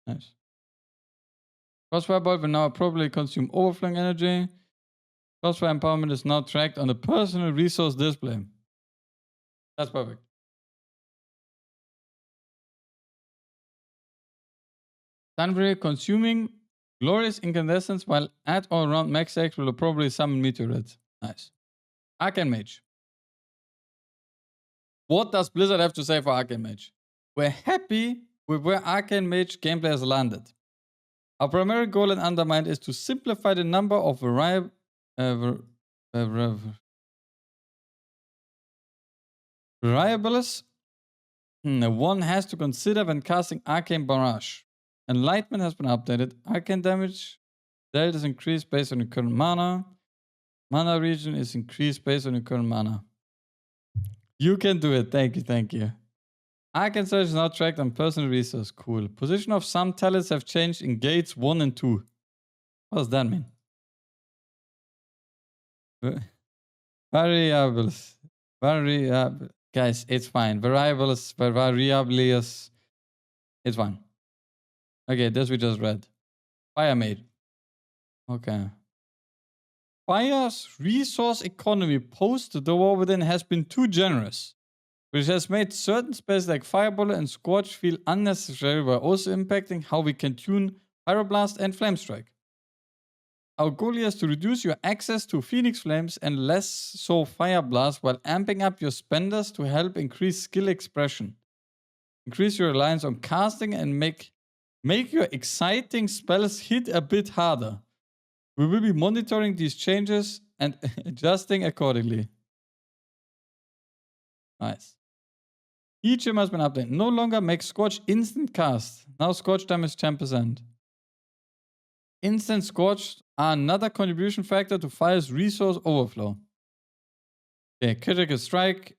Nice. Crossfire Bolt will now appropriately consume overflowing energy. Crossfire Empowerment is now tracked on the personal resource display. That's perfect. Sunray consuming glorious incandescence while at or around max X will appropriately summon meteorites. Nice. Arcane Mage. What does Blizzard have to say for Arcane Mage? We're happy with where Arcane Mage gameplay has landed. Our primary goal in Undermined is to simplify the number of variables one has to consider when casting Arcane Barrage. Enlightenment has been updated. Arcane damage dealt is increased based on your current mana. Mana region is increased based on your current mana. You can do it. Thank you, thank you. Arcane Surge is now tracked on personal resource. Cool. Position of some talents have changed in gates 1 and 2. What does that mean? Variables. Guys, it's fine. Variables, variables. It's fine. Okay, this we just read. Fire Mage. Okay. Fire's resource economy post the war within has been too generous, which has made certain spells like Fireball and Scorch feel unnecessary while also impacting how we can tune Pyroblast and Flamestrike. Our goal is to reduce your access to Phoenix Flames and less so Fire Blast while amping up your spenders to help increase skill expression. Increase your reliance on casting and make your exciting spells hit a bit harder. We will be monitoring these changes and adjusting accordingly. Nice. Each gem has been updated. No longer make Scorch instant cast. Now Scorch damage 10%. Instant Scorch are another contribution factor to Fire's resource overflow. Okay, critical strike.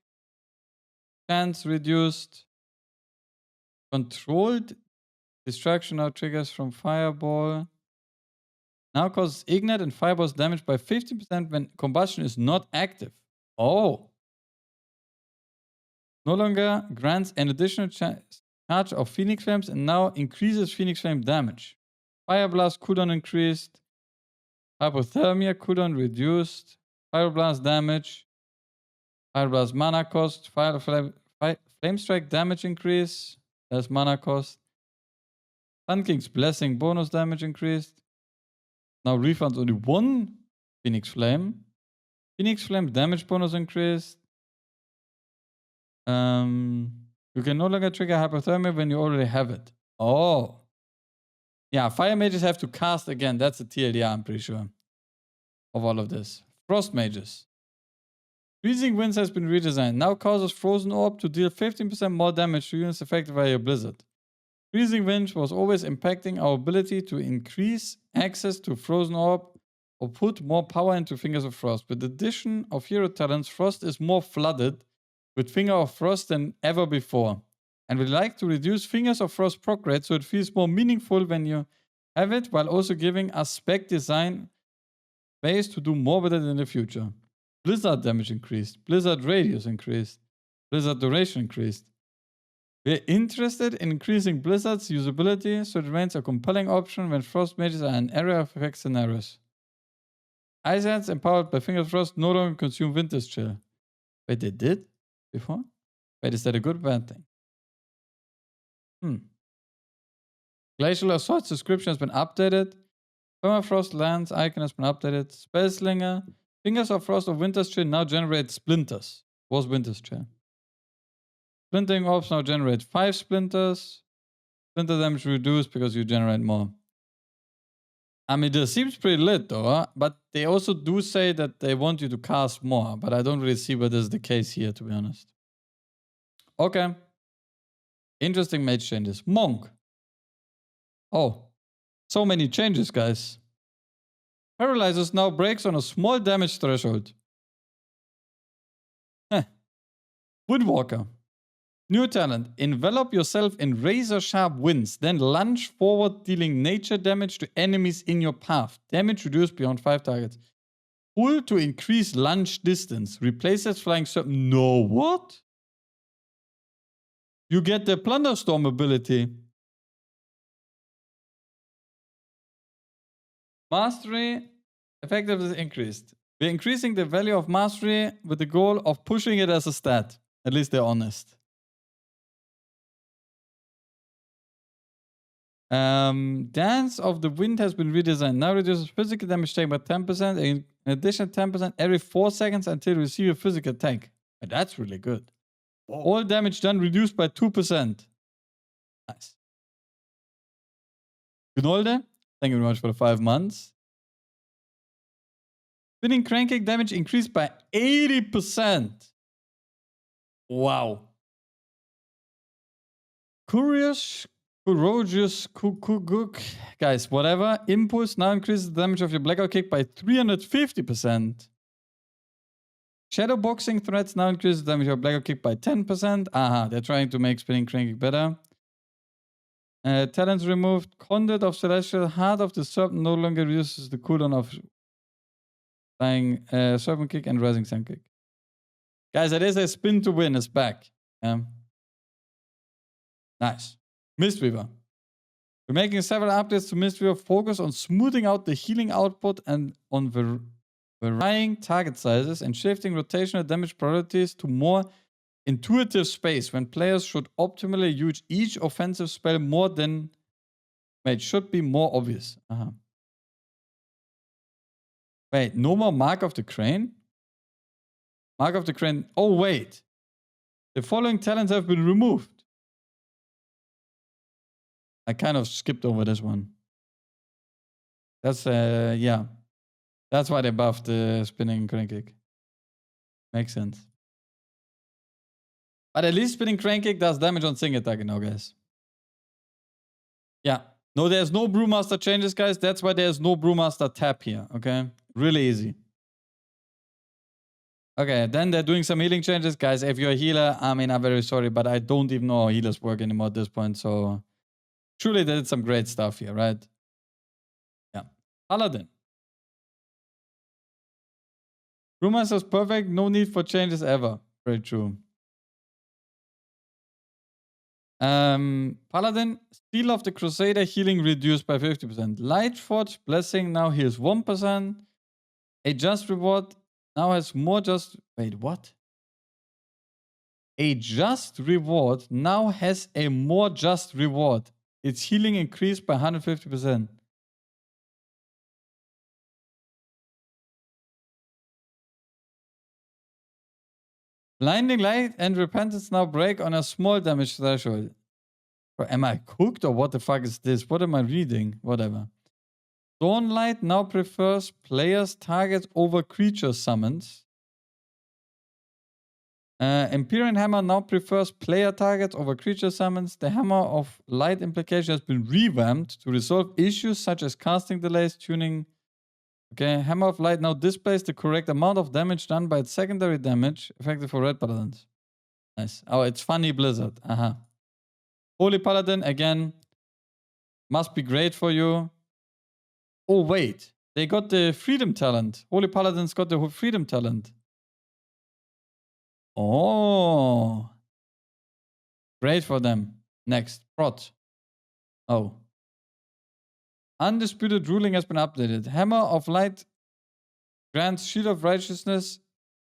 Chance reduced. Controlled destruction now triggers from Fireball. Now causes Ignite and Fireball's damage by 50% when combustion is not active. Oh. No longer grants an additional charge of Phoenix Flames and now increases Phoenix Flame damage. Fire Blast cooldown increased. Hypothermia cooldown reduced. Fire Blast damage. Fire Blast mana cost. Flame Strike damage increase. Less mana cost. Sun King's Blessing bonus damage increased. Now refunds only one Phoenix Flame. Phoenix Flame damage bonus increased. You can no longer trigger hypothermia when you already have it. Oh. Yeah, fire mages have to cast again. That's a TLDR, I'm pretty sure. Of all of this. Frost mages. Freezing Winds has been redesigned. Now causes Frozen Orb to deal 15% more damage to units affected by a blizzard. Freezing Wind was always impacting our ability to increase access to Frozen Orb or put more power into Fingers of Frost. With the addition of hero talents, Frost is more flooded with Finger of Frost than ever before. And we like to reduce Fingers of Frost proc rate so it feels more meaningful when you have it, while also giving us spec design ways to do more with it in the future. Blizzard damage increased. Blizzard radius increased. Blizzard duration increased. We're interested in increasing Blizzard's usability so it remains a compelling option when Frost mages are in area of effect scenarios. Ice Hands empowered by Finger of Frost no longer consume Winter's Chill. Wait, they did? Before? Wait, is that a good or bad thing? Glacial Assault's description has been updated. Permafrost Lands icon has been updated. Spellslinger. Fingers of Frost of Winter's Chill now generate splinters. Was Winter's Chill. Splintering orbs now generate 5 splinters. Splinter damage reduced because you generate more. I mean, this seems pretty lit though, huh? But they also do say that they want you to cast more, but I don't really see whether this is the case here, to be honest. Okay. Interesting mage changes. Monk. Oh. So many changes, guys. Paralyzes now breaks on a small damage threshold. Woodwalker. New talent. Envelop yourself in razor sharp winds, then lunge forward, dealing nature damage to enemies in your path. Damage reduced beyond 5 targets. Pull to increase lunge distance. Replaces flying serpent. No, what? You get the Plunderstorm ability. Mastery effectiveness increased. We're increasing the value of mastery with the goal of pushing it as a stat. At least they're honest. Dance of the Wind has been redesigned. Now reduces physical damage taken by 10%. In addition, 10% every 4 seconds until you receive a physical attack. And that's really good. Whoa. All damage done reduced by 2%. Nice. Gnolde, thank you very much for the 5 months. Spinning Cranking damage increased by 80%. Wow. Curious, Courageous, guys, whatever. Impulse now increases the damage of your blackout kick by 350%. Shadowboxing threats now increases the damage of your blackout kick by 10%. Aha, they're trying to make Spinning Cranking better. Talents removed. Conduit of Celestial. Heart of the Serpent no longer reduces the cooldown of Flying Serpent Kick and Rising Sun Kick. Guys, it is a spin to win. It's back. Nice. Mistweaver. We're making several updates to Mistweaver. Focus on smoothing out the healing output and on varying target sizes and shifting rotational damage priorities to more intuitive space when players should optimally use each offensive spell more than... Wait, should be more obvious. Wait, no more Mark of the Crane? Mark of the Crane... Oh, wait. The following talents have been removed. I kind of skipped over this one. That's, yeah. That's why they buffed the Spinning Crank Kick. Makes sense. But at least Spinning Crank Kick does damage on single attack now, guys. Yeah. No, there's no Brewmaster changes, guys. That's why there's no Brewmaster tap here, okay? Really easy. Okay, then they're doing some healing changes. Guys, if you're a healer, I mean, I'm very sorry, but I don't even know how healers work anymore at this point, so... Truly, they did some great stuff here, right? Yeah. Paladin. Brewmaster's perfect. No need for changes ever. Very true. Paladin. Steel of the Crusader healing reduced by 50%. Lightforge Blessing now heals 1%. A just reward now has more just... Wait, what? A just reward now has a more just reward. its healing increased by 150%. Blinding light and repentance now break on a small damage threshold. Or am I cooked or what the fuck is this? What am I reading? Whatever. Dawnlight now prefers players' targets over creature summons. Empyrean Hammer now prefers player targets over creature summons. The Hammer of Light implication has been revamped to resolve issues such as casting delays, tuning. Okay, Hammer of Light now displays the correct amount of damage done by its secondary damage, effective for red paladins. Nice. Oh, it's funny Blizzard. Aha. Holy Paladin, again, must be great for you. Oh, wait. They got the Freedom Talent. Holy Paladins got the Freedom Talent. Oh. Great for them. Next. Prot. Oh. Undisputed Ruling has been updated. Hammer of Light grants Shield of Righteousness,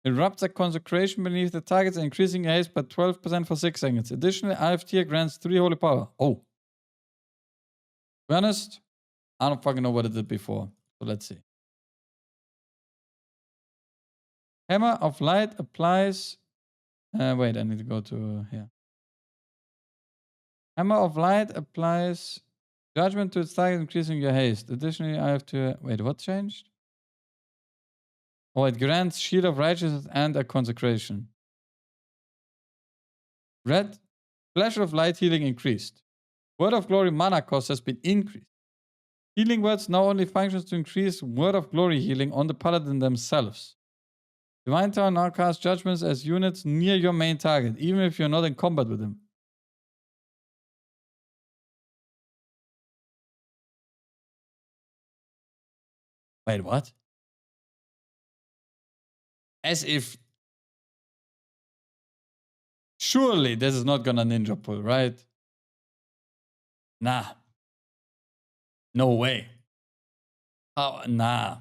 erupts a consecration beneath the targets, increasing your haste by 12% for 6 seconds. Additionally, IFT grants 3 holy power. Oh. To be honest, I don't fucking know what it did before. So let's see. Hammer of Light applies. Wait, I need to go to here. Hammer of Light applies judgment to its target, increasing your haste. Additionally, I have to. Wait, what changed? Oh, it grants Shield of Righteousness and a consecration. Red, Flash of Light healing increased. Word of Glory mana cost has been increased. Healing words now only functions to increase Word of Glory healing on the paladin themselves. Divine Tower now casts judgments as units near your main target, even if you're not in combat with him. Wait, what? As if. Surely this is not gonna ninja pull, right? Nah. No way. Oh, nah.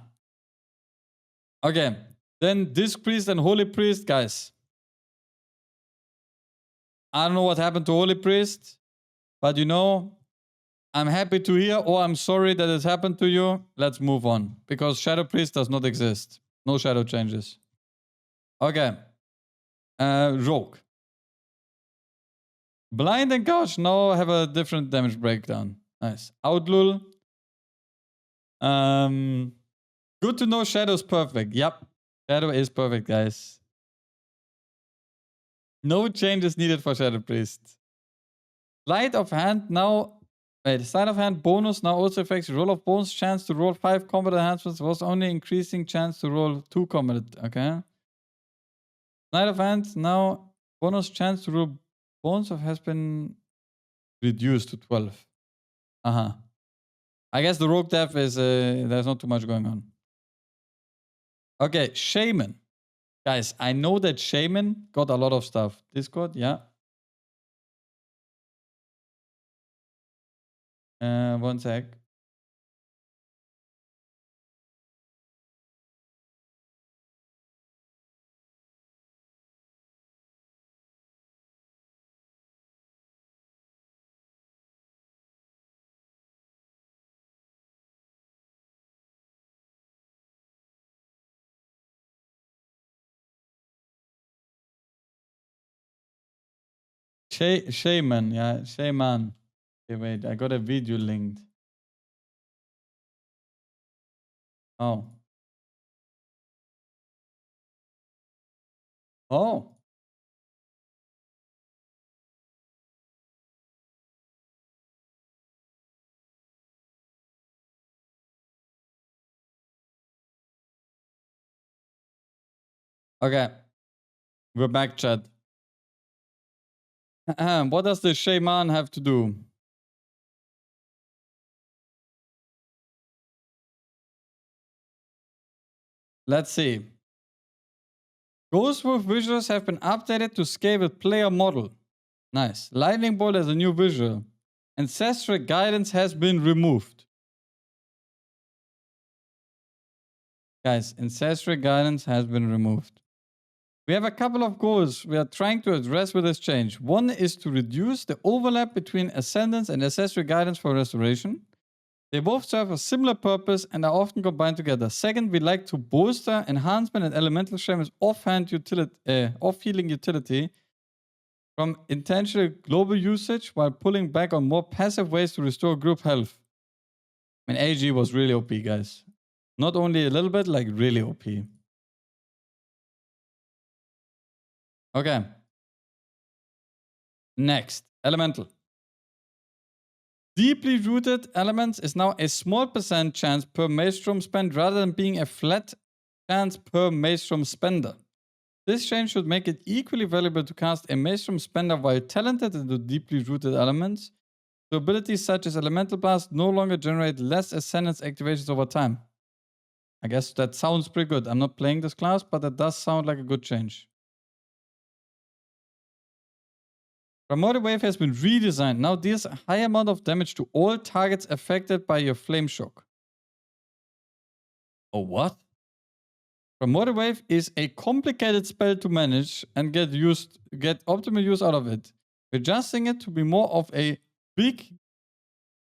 Okay. Then Disc Priest and Holy Priest, guys. I don't know what happened to Holy Priest, but you know, I'm happy to hear, or I'm sorry that it happened to you. Let's move on, because Shadow Priest does not exist. No shadow changes. Okay. Rogue. Blind and Gouge now have a different damage breakdown. Nice. Outlul. Good to know Shadow's perfect. Yep. Shadow is perfect, guys. No changes needed for Shadow Priest. Sleight of Hand now. Wait, Sleight of Hand bonus now also affects roll of bones. Chance to roll 5 combat enhancements was only increasing chance to roll 2 combat. Okay. Sleight of Hand now bonus chance to roll bones has been reduced to 12. I guess the rogue death is there's not too much going on. Okay, Shaman. Guys, I know that Shaman got a lot of stuff. Discord, yeah. One sec. Shaman, yeah, Shaman. Okay, wait, I got a video linked. Oh. Oh. Okay. We're back, chat. What does the Shaman have to do? Let's see. Ghostwolf visuals have been updated to scale with player model. Nice. Lightning Bolt has a new visual. Ancestral Guidance has been removed. Guys, Ancestral Guidance has been removed. We have a couple of goals we are trying to address with this change. One is to reduce the overlap between Ascendance and Accessory Guidance for Restoration. They both serve a similar purpose and are often combined together. Second, we like to bolster Enhancement and Elemental Shaman's off-healing utility from intentional global usage while pulling back on more passive ways to restore group health. I mean, AG was really OP, guys. Not only a little bit, like really OP. Okay. Next, Elemental. Deeply rooted elements is now a small % chance per Maelstrom spend rather than being a flat chance per Maelstrom spender. This change should make it equally valuable to cast a Maelstrom spender while talented into deeply rooted elements, so abilities such as Elemental Blast no longer generate less Ascendance activations over time. I guess that sounds pretty good. I'm not playing this class, but that does sound like a good change. Primordial Wave has been redesigned. Now deals a high amount of damage to all targets affected by your Flame Shock. Oh, what? Primordial Wave is a complicated spell to manage and get optimal use out of it. Adjusting it to be more of a big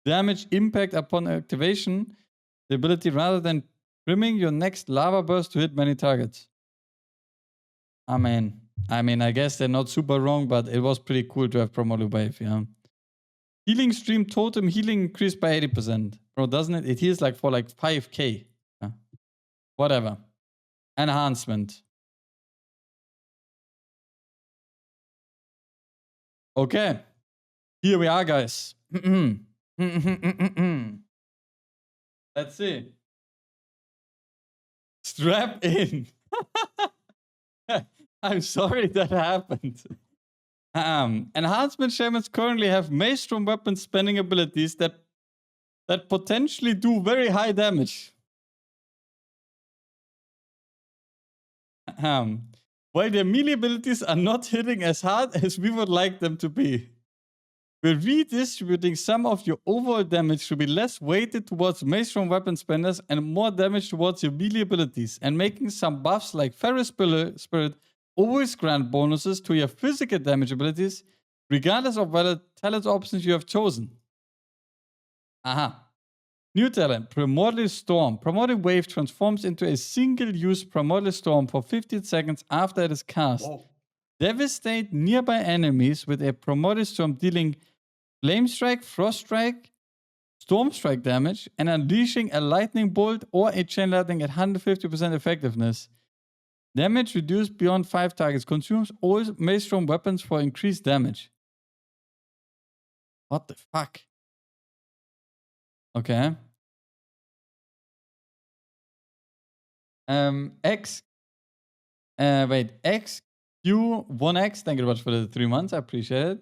damage impact upon activation, the ability rather than trimming your next lava burst to hit many targets. I mean, I guess they're not super wrong, but it was pretty cool to have Primordial Wave, yeah. Healing Stream Totem healing increased by 80%. Bro, doesn't it? It heals like for like 5k. Yeah. Whatever. Enhancement. Okay. Here we are, guys. Let's see. Strap in. I'm sorry that happened. Enhancement Shamans currently have Maelstrom weapon spending abilities that potentially do very high damage. While their melee abilities are not hitting as hard as we would like them to be. We're redistributing some of your overall damage to be less weighted towards Maelstrom weapon spenders and more damage towards your melee abilities, and making some buffs like Ferrous Spirit always grant bonuses to your physical damage abilities, regardless of whether talent options you have chosen. Aha. New talent, Primordial Storm. Primordial Wave transforms into a single-use Primordial Storm for 15 seconds after it is cast. Whoa. Devastate nearby enemies with a Primordial Storm, dealing Flame Strike, Frost Strike, Storm Strike damage, and unleashing a Lightning Bolt or a Chain Lightning at 150% effectiveness. Damage reduced beyond 5 targets. Consumes all Maelstrom weapons for increased damage. What the fuck? Okay. XQ1X. Thank you very much for the 3 months. I appreciate it.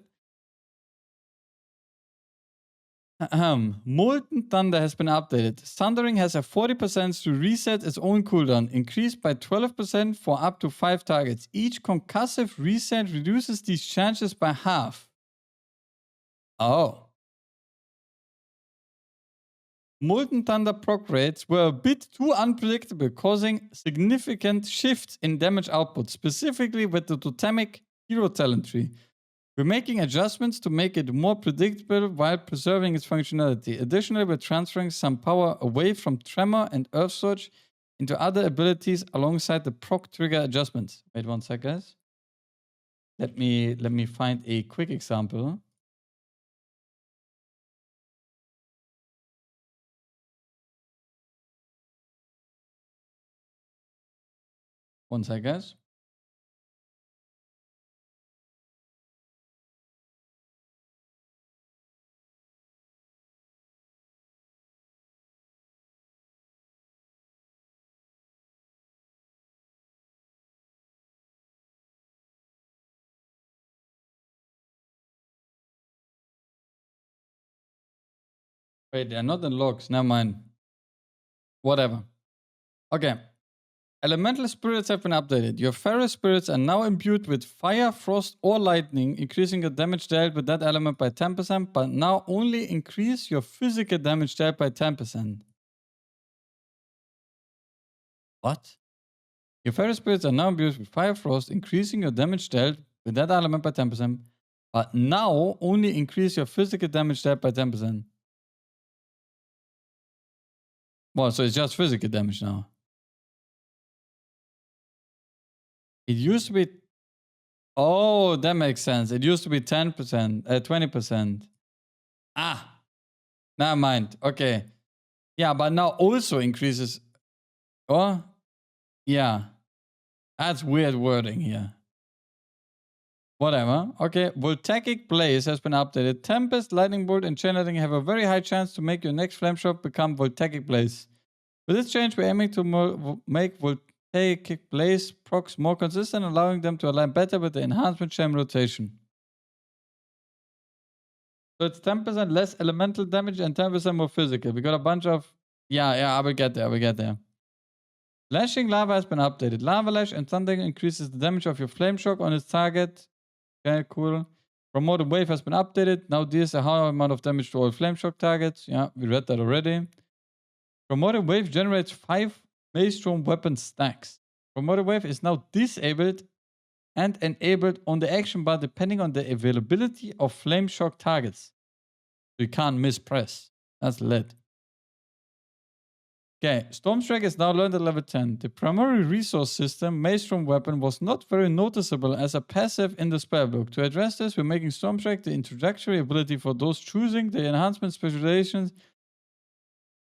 Molten Thunder has been updated. Thundering has a 40% to reset its own cooldown, increased by 12% for up to 5 targets. Each concussive reset reduces these chances by half. Oh. Molten Thunder proc rates were a bit too unpredictable, causing significant shifts in damage output, specifically with the Totemic Hero Talent tree. We're making adjustments to make it more predictable while preserving its functionality. Additionally, we're transferring some power away from Tremor and Earth Surge into other abilities alongside the proc trigger adjustments. Wait 1 sec, guys. Let me find a quick example. One sec, guys. Wait, they're not in logs. Never mind. Whatever. Okay. Elemental spirits have been updated. Your Ferrous spirits are now imbued with fire, frost, or lightning, increasing your damage dealt with that element by 10%, but now only increase your physical damage dealt by 10%. What? Your fairy spirits are now imbued with Fire Frost, increasing your damage dealt with that element by 10%, but now only increase your physical damage dealt by 10%. Well, so it's just physical damage now. It used to be... Oh, that makes sense. It used to be 10%, 20%. Ah, never mind. Okay. Yeah, but now also increases... Oh, yeah. That's weird wording here. Whatever. Okay, Voltaic Blaze has been updated. Tempest, Lightning Bolt, and Chain Lightning have a very high chance to make your next flame shot become Voltaic Blaze. With this change, we're aiming to make Voltaic Blaze procs more consistent, allowing them to align better with the enhancement chain rotation. So it's 10% less elemental damage and 10% more physical. We got a bunch of... Yeah, I will get there. Lashing Lava has been updated. Lava Lash and Thunder increases the damage of your Flame Shock on its target. Okay, cool. Promoted Wave has been updated. Now deals a higher amount of damage to all Flame Shock targets. Yeah, we read that already. Promoted Wave generates 5 Maelstrom weapon stacks. Promoted Wave is now disabled and enabled on the action bar depending on the availability of Flame Shock targets. So you can't mispress. That's lit. Okay, Stormstrike is now learned at level 10. The primary resource system, Maelstrom Weapon, was not very noticeable as a passive in the spellbook. To address this, we're making Stormstrike the introductory ability for those choosing the enhancement specializations.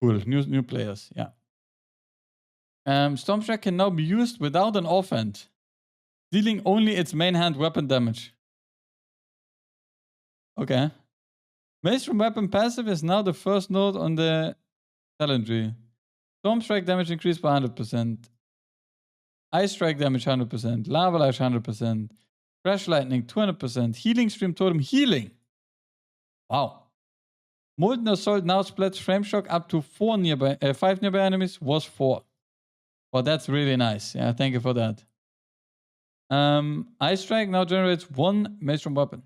Cool, new players, yeah. Stormstrike can now be used without an offhand, dealing only its main hand weapon damage. Okay. Maelstrom Weapon passive is now the first node on the talent tree. Stormstrike damage increased by 100%. Ice Strike damage 100%. Lava Lash 100%. Crash Lightning 200%. Healing Stream Totem healing. Wow. Molten Assault now splits Frame Shock up to 5 nearby enemies. Was 4. Well, that's really nice. Yeah, thank you for that. Ice Strike now generates 1 Maelstrom weapon.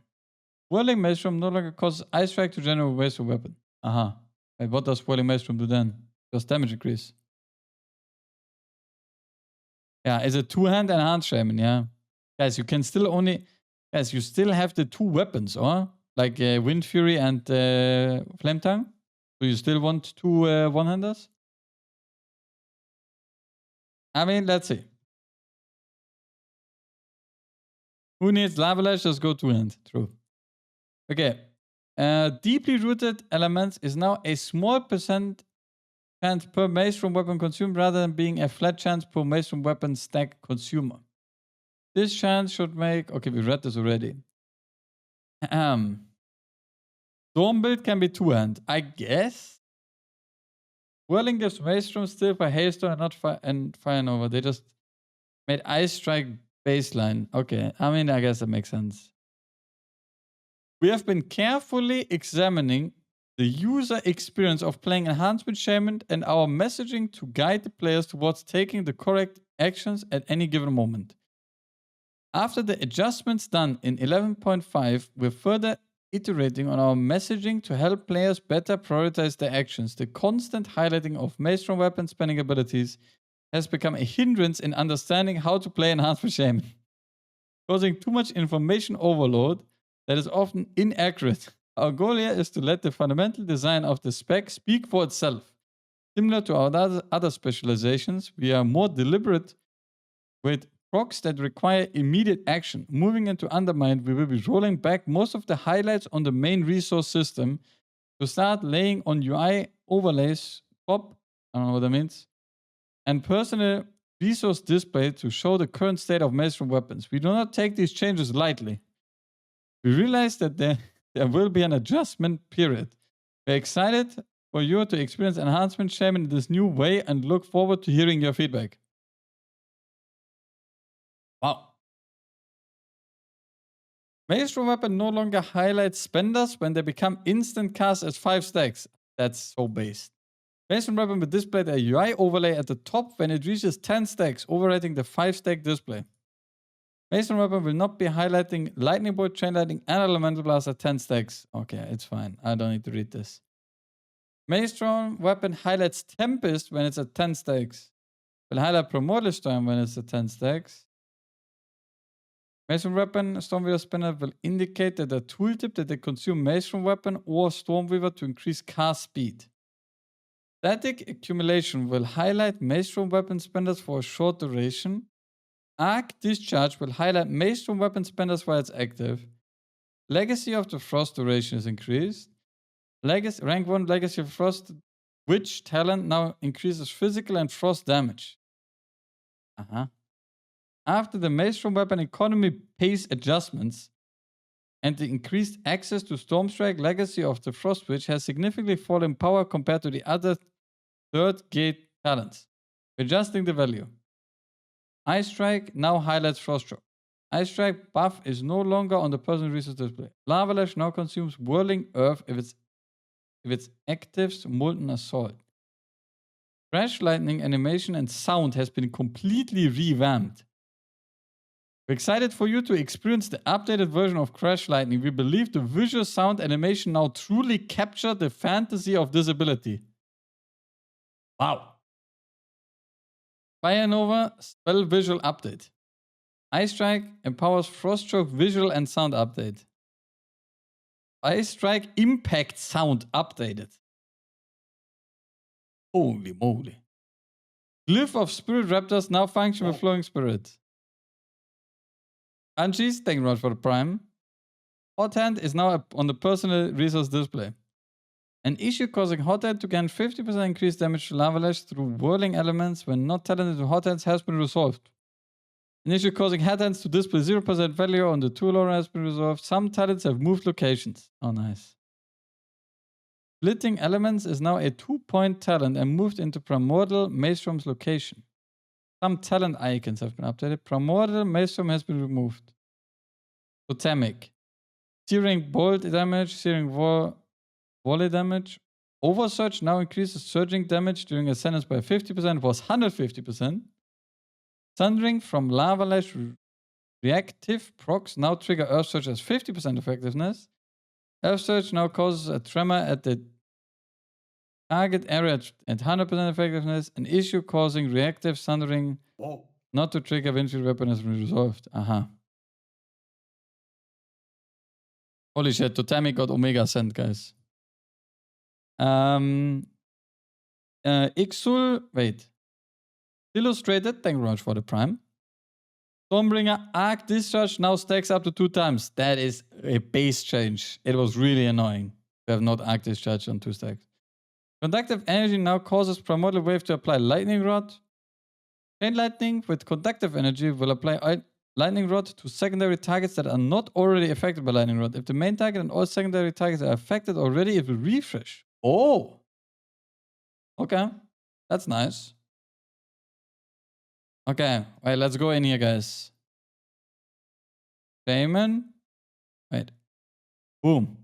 Whirling Maelstrom no longer causes Ice Strike to generate a Maelstrom weapon. Aha. Wait, what does Whirling Maelstrom do then? Does damage increase? Yeah, it's a two-hand enhanced shaman, yeah. Guys, you can still only... Guys, you still have the 2 weapons, or? Like Wind Fury and Flame Tongue? So you still want 2 one-handers? I mean, let's see. Who needs Lava Lash? Just go 2-hand. True. Okay. Deeply Rooted Elements is now a small percent chance per Maelstrom weapon consumed rather than being a flat chance per Maelstrom weapon stack consumer. This chance should make... Okay, we read this already. Storm build can be 2-hand. I guess? Whirling gives Maelstrom still for Hailstone and not Fire Nova. They just made Ice Strike baseline. Okay, I mean, I guess that makes sense. We have been carefully examining the user experience of playing Enhancement Shaman and our messaging to guide the players towards taking the correct actions at any given moment. After the adjustments done in 11.5, we're further iterating on our messaging to help players better prioritize their actions. The constant highlighting of Maelstrom weapon spending abilities has become a hindrance in understanding how to play Enhancement Shaman, causing too much information overload that is often inaccurate. Our goal here is to let the fundamental design of the spec speak for itself. Similar to our other specializations, we are more deliberate with procs that require immediate action. Moving into Undermined, we will be rolling back most of the highlights on the main resource system to start laying on UI overlays, pop, I don't know what that means, and personal resource display to show the current state of Maelstrom weapons. We do not take these changes lightly. We realize that there will be an adjustment period. We're excited for you to experience Enhancement Shaman in this new way and look forward to hearing your feedback. Wow. Maelstrom Weapon no longer highlights spenders when they become instant cast as 5 stacks. That's so based. Maelstrom Weapon will display a UI overlay at the top when it reaches 10 stacks, overwriting the 5 stack display. Maelstrom Weapon will not be highlighting Lightning Bolt, Chain Lightning, and Elemental Blast at 10 stacks. Okay, it's fine. I don't need to read this. Maelstrom Weapon highlights Tempest when it's at 10 stacks. will highlight Primordial Storm when it's at 10 stacks. Maelstrom Weapon Stormweaver Spinner will indicate that the tooltip that they consume Maelstrom Weapon or Stormweaver to increase cast speed. Static Accumulation will highlight Maelstrom Weapon Spenders for a short duration. Arc Discharge will highlight Maelstrom Weapon Spenders while it's active. Legacy of the Frost duration is increased. Rank 1 Legacy of Frost Witch talent now increases physical and frost damage. After the Maelstrom Weapon economy pace adjustments and the increased access to Stormstrike, Legacy of the Frost Witch has significantly fallen in power compared to the other third gate talents, adjusting the value. Ice Strike now highlights Froststroke. Ice Strike buff is no longer on the personal resource display. Lava Lash now consumes Whirling Earth if it's actives Molten Assault. Crash Lightning animation and sound has been completely revamped. We're excited for you to experience the updated version of Crash Lightning. We believe the visual sound animation now truly capture the fantasy of this ability. Wow. Fire Nova Spell Visual Update. Ice Strike empowers Froststroke visual and sound update. Ice Strike Impact Sound updated. Holy moly. Glyph of Spirit Raptors now function with Flowing Spirit. Anchies, thank you very much for the Prime. Hot Hand is now on the personal resource display. An issue causing Hot Hand to gain 50% increased damage to Lava Lash through whirling elements when not talented to Hot Hands has been resolved. An issue causing Hot Hands to display 0% value on the tool aura has been resolved. Some talents have moved locations. Oh, nice. Splitting Elements is now a 2-point talent and moved into Primordial Maelstrom's location. Some talent icons have been updated. Primordial Maelstrom has been removed. Totemic. Searing Bolt damage, Searing Volley damage. Oversurge now increases surging damage during Ascendance by 50%. It was 150%. Sundering from Lava Lash reactive procs now trigger Earth Surge as 50% effectiveness. Earth Surge now causes a tremor at the target area at 100% effectiveness. An issue causing reactive Sundering not to trigger Windshield Weapon has been resolved. Holy shit, Totemic got Omega Ascent, guys. Ixul, wait. Illustrated, thank you very much for the Prime. Stormbringer Arc Discharge now stacks up to 2 times. That is a base change. It was really annoying to have not Arc Discharge on 2 stacks. Conductive Energy now causes Primordial Wave to apply Lightning Rod. Chain Lightning with Conductive Energy will apply Lightning Rod to secondary targets that are not already affected by Lightning Rod. If the main target and all secondary targets are affected already, it will refresh. Oh! Okay. That's nice. Okay, wait, let's go in here, guys. Shaman. Wait. Boom.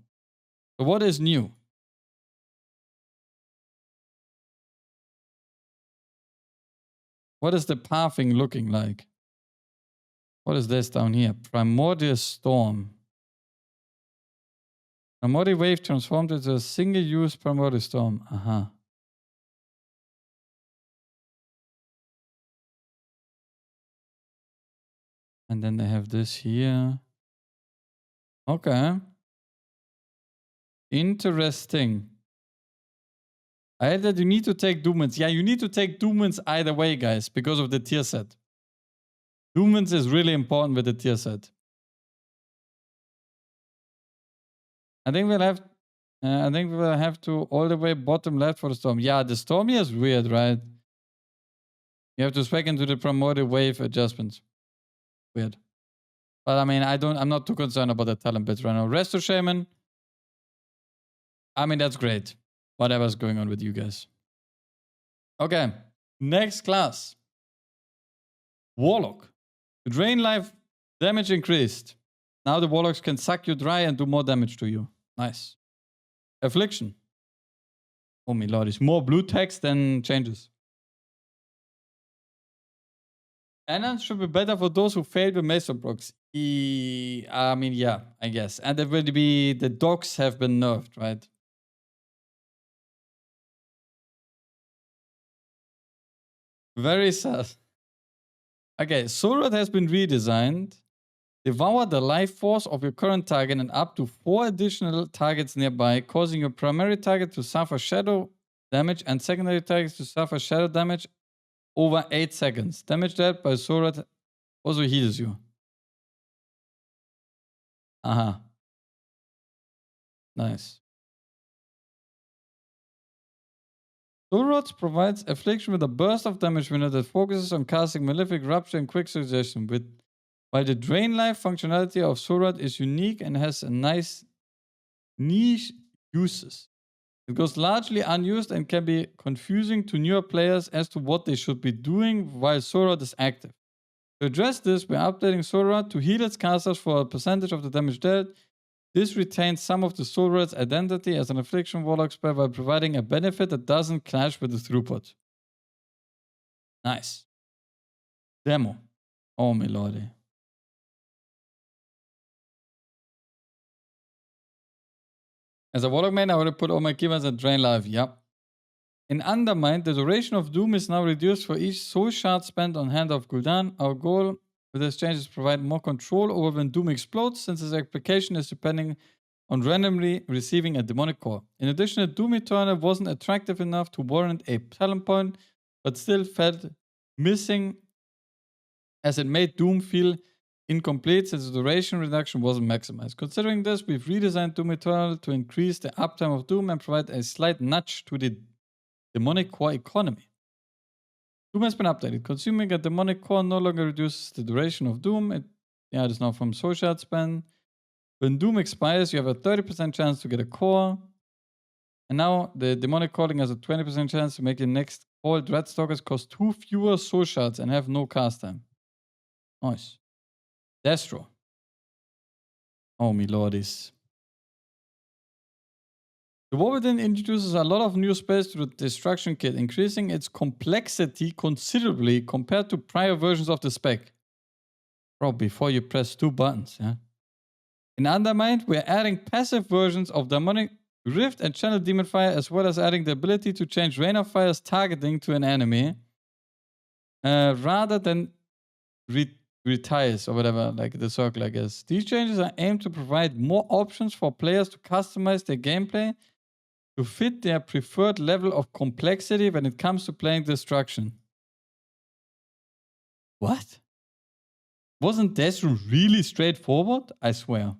So what is new? What is the pathing looking like? What is this down here? Primordial Storm. Primordial Wave transformed into a single-use Primordial Storm. And then they have this here. Okay. Interesting. I heard that you need to take Doomans. Yeah, you need to take Doomans either way, guys, because of the tier set. Doomans is really important with the tier set. I think we'll have to all the way bottom left for the Storm. Yeah, the Storm here is weird, right? You have to spec into the Primordial Wave adjustments. Weird. But I mean, I'm not too concerned about the talent bits right now. Resto Shaman. I mean, that's great. Whatever's going on with you guys. Okay. Next class. Warlock. Drain life damage increased. Now the Warlocks can suck you dry and do more damage to you. Nice. Affliction. Oh my lord, it's more blue text than changes. Enhance should be better for those who failed with Maelstrom procs. I mean, yeah, I guess. And there will be, the dogs have been nerfed, right? Very sad. Okay, Sword has been redesigned. Devour the life force of your current target and up to 4 additional targets nearby, causing your primary target to suffer shadow damage and secondary targets to suffer shadow damage over 8 seconds. Damage dealt by Sword also heals you. Aha. Nice. Sword provides Affliction with a burst of damage window that focuses on casting Malefic Rupture and Quick Suggestion, while the Drain Life functionality of Sword is unique and has a nice niche uses. It goes largely unused and can be confusing to newer players as to what they should be doing while Sword is active. To address this, we're updating Sword to heal its casters for a percentage of the damage dealt. This retains some of the Sword's identity as an Affliction Warlock spell by providing a benefit that doesn't clash with the throughput. Nice. Demo. Oh, my lordy. As a Warlock main, I would have put all my keywords at Drain Life. Yep. In Undermined, the duration of Doom is now reduced for each soul shard spent on Hand of Gul'dan. Our goal with this change is to provide more control over when Doom explodes, since its application is depending on randomly receiving a demonic core. In addition, a Doom Eternal wasn't attractive enough to warrant a talent point, but still felt missing as it made Doom feel incomplete since the duration reduction wasn't maximized. Considering this, we've redesigned Doom Eternal to increase the uptime of Doom and provide a slight nudge to the demonic core economy. Doom has been updated. Consuming a demonic core no longer reduces the duration of Doom. It is now from soul shard spend. When Doom expires, you have a 30% chance to get a core. And now the demonic calling has a 20% chance to make your next call. Dreadstalkers cost 2 fewer soul shards and have no cast time. Nice. Destro. Oh, me lordies. The War Within introduces a lot of new spells to the Destruction Kit, increasing its complexity considerably compared to prior versions of the spec. Bro, before you press 2 buttons, yeah? In Undermined, we're adding passive versions of Demonic Rift and Channel Demon Fire, as well as adding the ability to change Rain of Fire's targeting to an enemy, rather than retires or whatever, like the circle, I guess. These changes are aimed to provide more options for players to customize their gameplay to fit their preferred level of complexity when it comes to playing Destruction. What? Wasn't this really straightforward? I swear.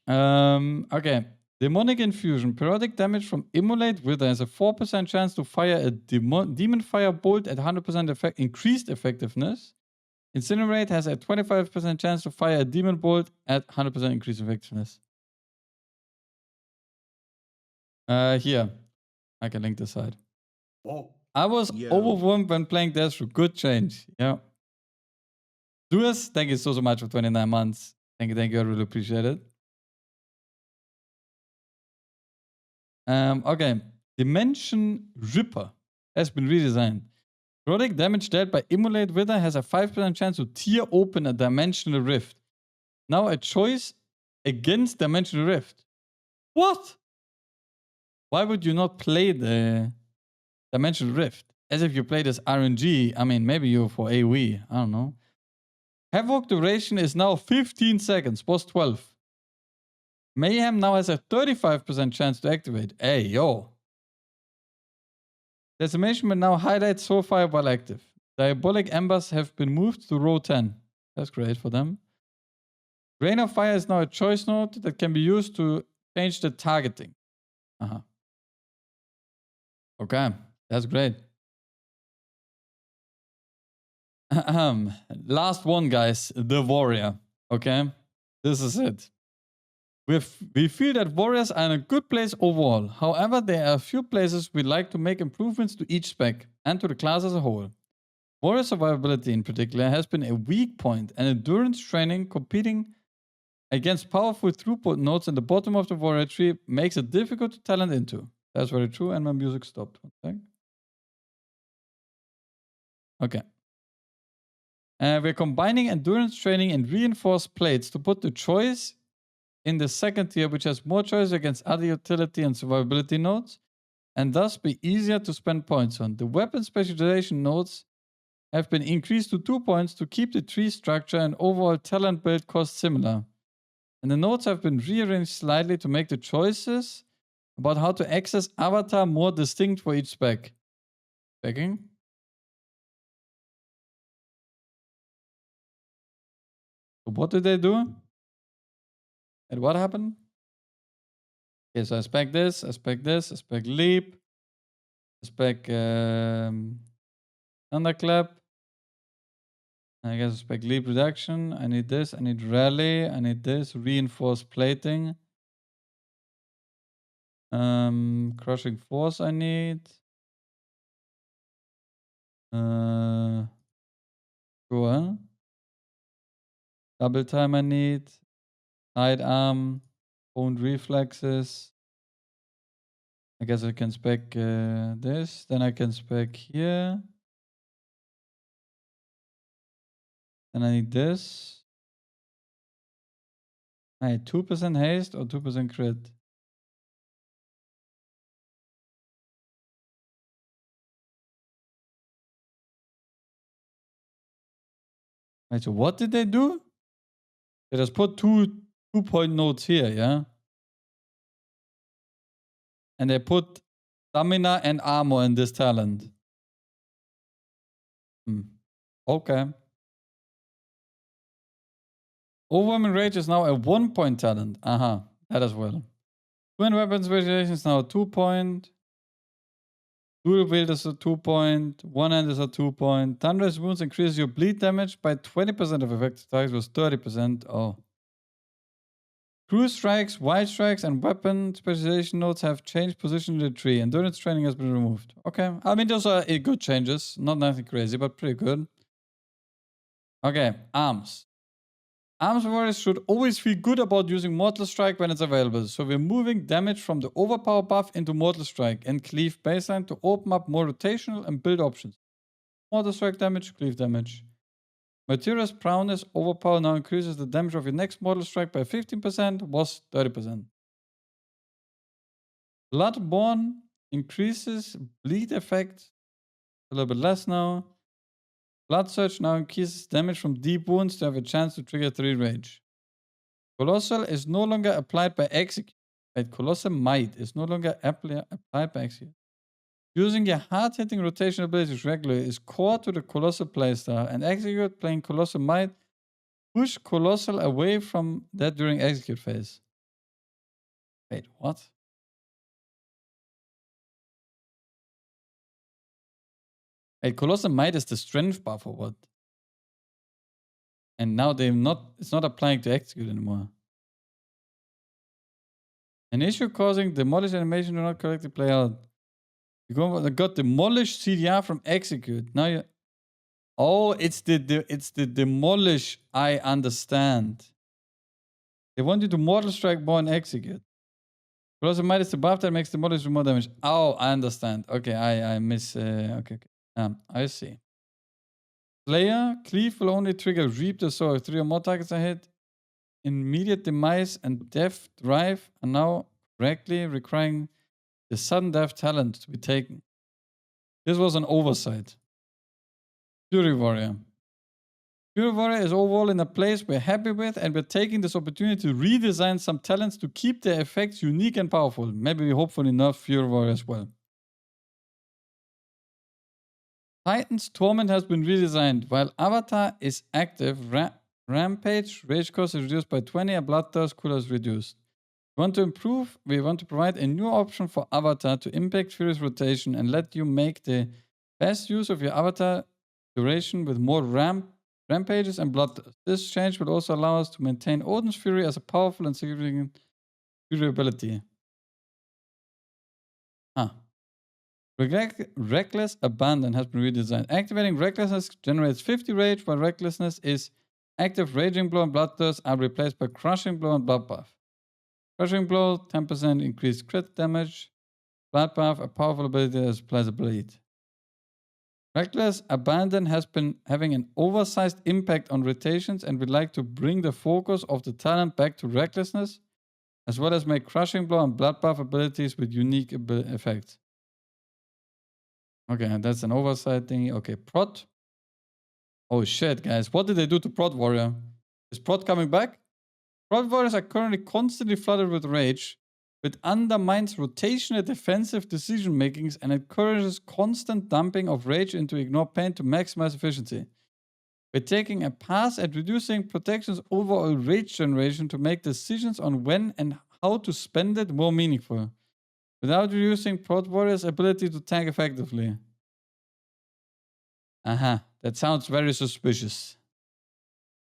Okay. Demonic Infusion. Periodic damage from Immolate Wither has a 4% chance to fire a Demon Fire Bolt at 100% increased effectiveness. Incinerate has a 25% chance to fire a Demon Bolt at 100% increased effectiveness. Here. I can link this side. Oh. I was overwhelmed when playing Deathstroke. Good change. Yeah. Duas, thank you so much for 29 months. Thank you. I really appreciate it. Okay. Dimension Ripper has been redesigned. Periodic damage dealt by Immolate Wither has a 5% chance to tear open a Dimensional Rift. Now a choice against Dimensional Rift. What? Why would you not play the Dimensional Rift? As if you play this RNG. I mean, maybe you're for AoE. I don't know. Havoc duration is now 15 seconds. Was 12. Mayhem now has a 35% chance to activate. Hey, yo. Decimation will now highlight Soulfire while active. Diabolic Embers have been moved to row 10. That's great for them. Rain of Fire is now a choice node that can be used to change the targeting. Okay, that's great. Last one, guys. The Warrior. Okay, this is it. We feel that Warriors are in a good place overall. However, there are a few places we'd like to make improvements to each spec and to the class as a whole. Warrior survivability in particular has been a weak point, and endurance training competing against powerful throughput nodes in the bottom of the Warrior tree makes it difficult to talent into. That's very true, and my music stopped. One sec. Okay. We're combining endurance training and reinforced plates to put the choice in the second tier, which has more choice against other utility and survivability nodes. and thus be easier to spend points on. The weapon specialization nodes have been increased to 2 points to keep the tree structure and overall talent build cost similar. And the nodes have been rearranged slightly to make the choices about how to access avatar more distinct for each spec. Specking? So what did they do? And what happened? Okay, so I spec this, I spec this, I spec leap, I spec thunderclap. I guess I spec leap reduction. I need this, I need rally, I need this, reinforced plating. Crushing force I need. Sure. Double time I need. Sidearm. Owned reflexes. I guess I can spec this. Then I can spec here. Then I need this. I need 2% haste or 2% crit. Wait, so what did they do? They just put two point nodes here, yeah? And they put stamina and armor in this talent. Okay. Overwhelming Rage is now a 1-point talent. That as well. Twin Weapons Variation is now a 2-point. Dual Wield is a 2-point. One Hand is a 2-point. Thunderous Wounds increases your bleed damage by 20% of effective targets was 30%. Oh. Cruise Strikes, Wide Strikes, and Weapon Specialization nodes have changed position in the tree. Endurance Training has been removed. Okay. I mean, those are good changes. Not nothing crazy, but pretty good. Okay. Arms. Arms warriors should always feel good about using Mortal Strike when it's available, so we're moving damage from the Overpower buff into Mortal Strike and Cleave baseline to open up more rotational and build options. Mortal Strike damage, Cleave damage. Material's Prowess Overpower now increases the damage of your next Mortal Strike by 15%, was 30%. Bloodborne increases bleed effect, a little bit less now. Blood Surge now increases damage from deep wounds to have a chance to trigger 3 rage. Colossal is no longer applied by Execute. Right? Colossal Might is no longer applied by Execute. Using your hard-hitting rotation abilities regularly is core to the Colossal playstyle, and Execute playing Colossal Might push Colossal away from that during Execute phase. Wait, what? Wait, Colossal Might is the strength buff or what? And now it's not applying to Execute anymore. An issue causing demolish animation do not correctly play out. You got demolish CDR from Execute. Now you. Oh, it's the demolish. I understand. They want you to Mortal Strike more and Execute. Colossal Might is the buff that makes demolish do more damage. Oh, I understand. Okay, I miss. Okay. I see. Slayer Cleave will only trigger Reap the Soul if 3 or more targets are hit. Immediate Demise and Death Drive are now correctly requiring the sudden death talent to be taken. This was an oversight. Fury Warrior. Fury Warrior is overall in a place we're happy with, and we're taking this opportunity to redesign some talents to keep their effects unique and powerful. Maybe we hopefully nerf Fury Warrior as well. Titan's Torment has been redesigned. While Avatar is active, Rampage Rage cost is reduced by 20 and Bloodthirst cooler is reduced. We want to provide a new option for Avatar to impact Fury's rotation and let you make the best use of your Avatar duration with more rampages and bloodthirst. This change will also allow us to maintain Odin's Fury as a powerful and significant Fury ability. Reckless Abandon has been redesigned. Activating Recklessness generates 50 rage, while Recklessness is active. Raging Blow and Bloodthirst are replaced by Crushing Blow and Blood Buff. Crushing Blow, 10% increased crit damage. Blood Buff, a powerful ability that applies a bleed. Reckless Abandon has been having an oversized impact on rotations, and we'd like to bring the focus of the talent back to Recklessness, as well as make Crushing Blow and Blood Buff abilities with unique effects. Okay, that's an oversight thingy. Okay, Prot. Oh shit, guys. What did they do to Prot Warrior? Is Prot coming back? Prot Warriors are currently constantly flooded with rage, which undermines rotational defensive decision makings and encourages constant dumping of rage into ignore pain to maximize efficiency. We're taking a pass at reducing protection's overall rage generation to make decisions on when and how to spend it more meaningful, without reducing Prot Warrior's ability to tank effectively. Aha, that sounds very suspicious.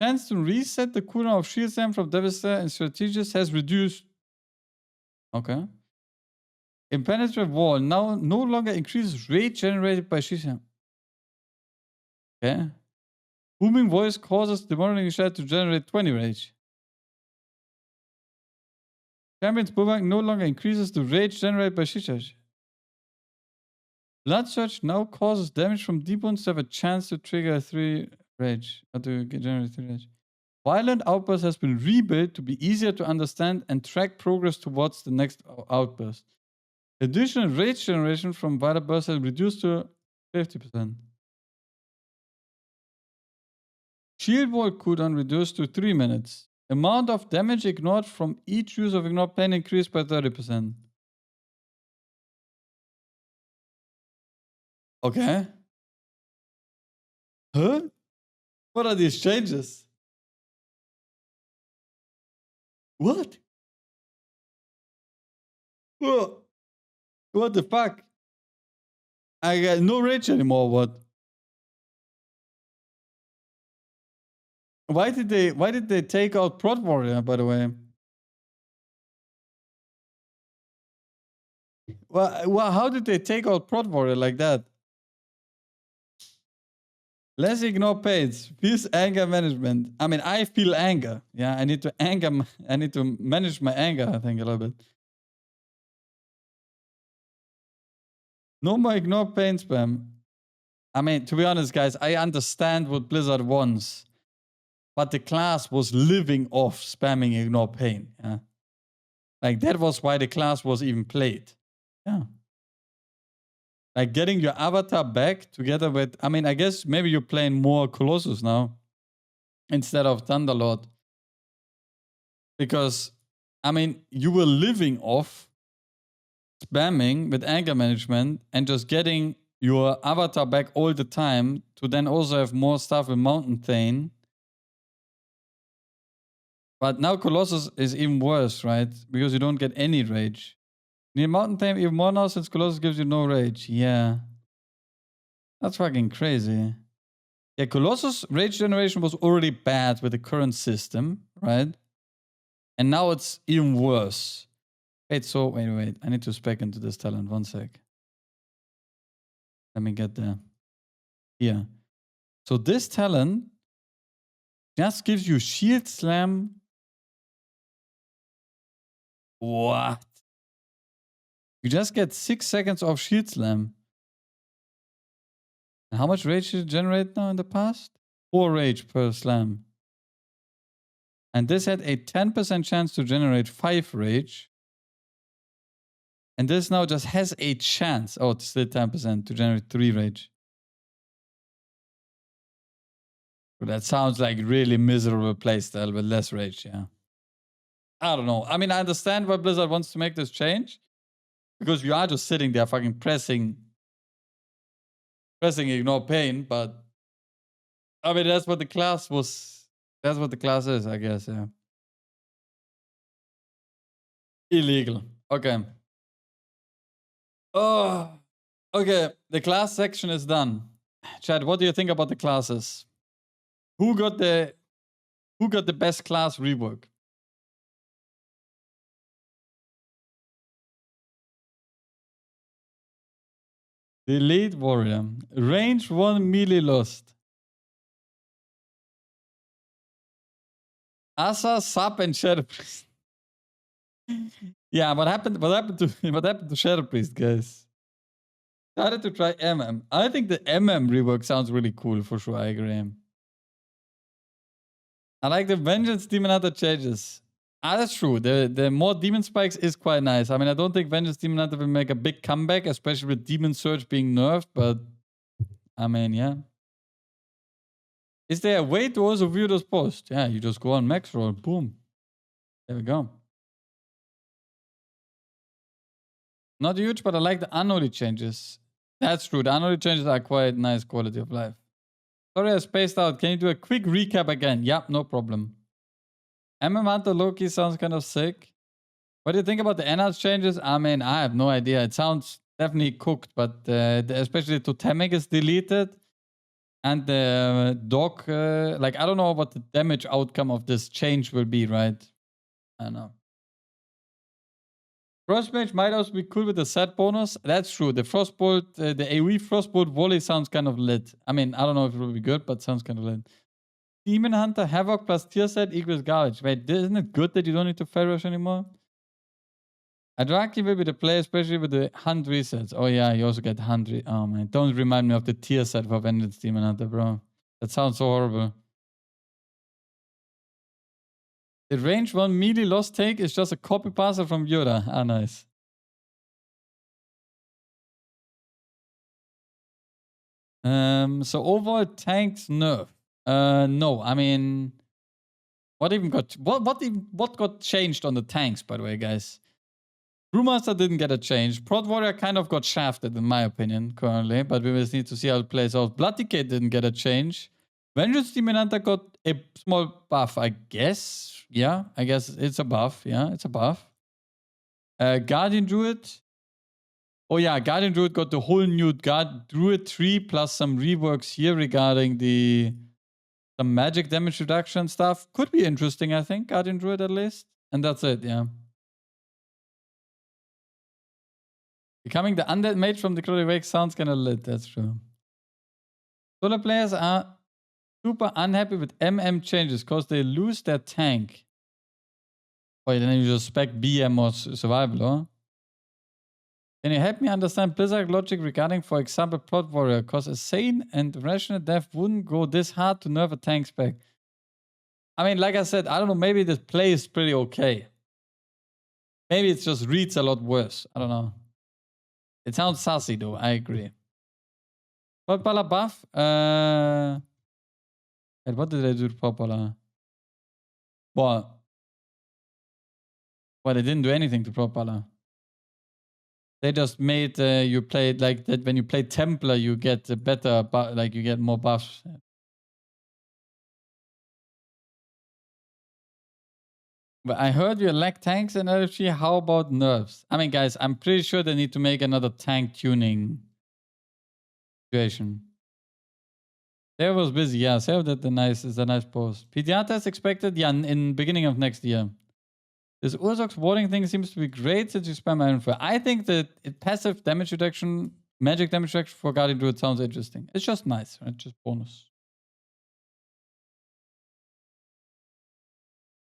Chance to reset the cooldown of Shield Slam from Devastator and Strategist has reduced. Okay. Impenetrable Wall now no longer increases rage generated by Shield Slam. Okay. Booming Voice causes Demonic Shot to generate 20 rage. Champion's Boomerang no longer increases the rage generated by Shield Charge. Blood Surge now causes damage from deep wounds to have a chance to trigger 3 rage. Or to generate 3 rage. Violent Outburst has been rebuilt to be easier to understand and track progress towards the next outburst. Additional rage generation from Violent Burst has reduced to 50%. Shield Wall cooldown reduced to 3 minutes. Amount of damage ignored from each use of Ignore Pain increased by 30%. Okay. Huh? What are these changes? What? What the fuck? I got no rage anymore, what? Why did they take out Prot Warrior, by the way? Well, how did they take out Prot Warrior like that? Let's ignore pains. Feels anger management. I mean, I feel anger. Yeah, I need to I need to manage my anger, I think, a little bit. No more ignore pain spam. I mean, to be honest, guys, I understand what Blizzard wants. But the class was living off spamming ignore pain. Yeah. Like, that was why the class was even played. Yeah. Like, getting your avatar back together with... I mean, I guess maybe you're playing more Colossus now instead of Thunderlord. Because, I mean, you were living off spamming with anger management and just getting your avatar back all the time to then also have more stuff with Mountain Thane. But now Colossus is even worse, right? Because you don't get any rage. You need Mountain Thane even more now since Colossus gives you no rage. Yeah. That's fucking crazy. Yeah, Colossus rage generation was already bad with the current system, right? And now it's even worse. Wait, I need to spec into this talent. 1 sec. Let me get there. Here. So this talent just gives you Shield Slam. What? You just get 6 seconds of Shield Slam. And how much rage did it generate now in the past? 4 rage per slam. And this had a 10% chance to generate 5 rage. And this now just has a chance, oh, it's still 10% to generate 3 rage. So that sounds like really miserable playstyle with less rage, yeah. I don't know. I mean, I understand why Blizzard wants to make this change. Because you are just sitting there fucking pressing ignore pain, but I mean, that's what the class was. That's what the class is, I guess, yeah. Illegal. Okay. Oh, okay. The class section is done. Chad, what do you think about the classes? Who got the best class rework? The Elite Warrior. Range 1 melee lost. Asa, Sap, and Shadow Priest. Yeah, what happened to Shadow Priest, guys? Started to try MM. I think the MM rework sounds really cool for sure. I agree. I like the Vengeance Demon Hunter changes. That's true. The more Demon Spikes is quite nice. I mean, I don't think Vengeance Demon Hunter will make a big comeback, especially with Demon Surge being nerfed, but I mean, yeah. Is there a way to also view those posts? Yeah, you just go on max roll. Boom. There we go. Not huge, but I like the unholy changes. That's true. The unholy changes are quite nice quality of life. Sorry, I spaced out. Can you do a quick recap again? Yep, no problem. Hunter Loki sounds kind of sick. What do you think about the enhance changes? I mean, I have no idea. It sounds definitely cooked, but especially the totemic is deleted. And the dog, like, I don't know what the damage outcome of this change will be, right? I don't know. Frostmage might also be cool with the set bonus. That's true. The Frostbolt, the AoE Frostbolt volley sounds kind of lit. I mean, I don't know if it will be good, but sounds kind of lit. Demon Hunter Havoc plus tier set equals garbage. Wait, isn't it good that you don't need to fair rush anymore? Adraki will be the play, especially with the hunt resets. Oh yeah, you also get hunt. Oh man, don't remind me of the tier set for Vengeance Demon Hunter, bro. That sounds so horrible. The range 1 melee lost take is just a copy passer from Yoda. Ah, nice. So overall tanks nerf. No, I mean, what got changed on the tanks, by the way, guys? Brewmaster didn't get a change. Prod Warrior kind of got shafted, in my opinion, currently, but we just need to see how it plays out. Blood Decay didn't get a change. Vengeance Demon Hunter got a small buff, I guess. Yeah, I guess it's a buff. Yeah, it's a buff. Guardian Druid. Oh yeah, Guardian Druid got the whole new Druid 3 plus some reworks here regarding some magic damage reduction stuff. Could be interesting, I think. Guardian Druid at least. And that's it, yeah. Becoming the undead mage from the Cloudy Wake sounds kind of lit, that's true. Solar players are super unhappy with MM changes because they lose their tank. Wait, then you just spec BM or survival, huh? Can you help me understand Blizzard logic regarding, for example, Plot Warrior? Because a sane and rational dev wouldn't go this hard to nerf a tank spec. I mean, like I said, I don't know, maybe this play is pretty okay. Maybe it just reads a lot worse. I don't know. It sounds sassy though, I agree. Potpala buff. What did I do to Potpala? Well, they didn't do anything to Potpala. They just made you play it like that. When you play Templar, you get better, like you get more buffs. But I heard you lack tanks and LFG. How about nerfs? I mean, guys, I'm pretty sure they need to make another tank tuning situation. Sarah was busy. Yeah, Sarah did a nice post. Pediatra is expected, yeah, in beginning of next year. This Urzok's warding thing seems to be great since you spam Iron Fire. I think that passive damage reduction, magic damage reduction for Guardian Druid sounds interesting. It's just nice, right? Just bonus.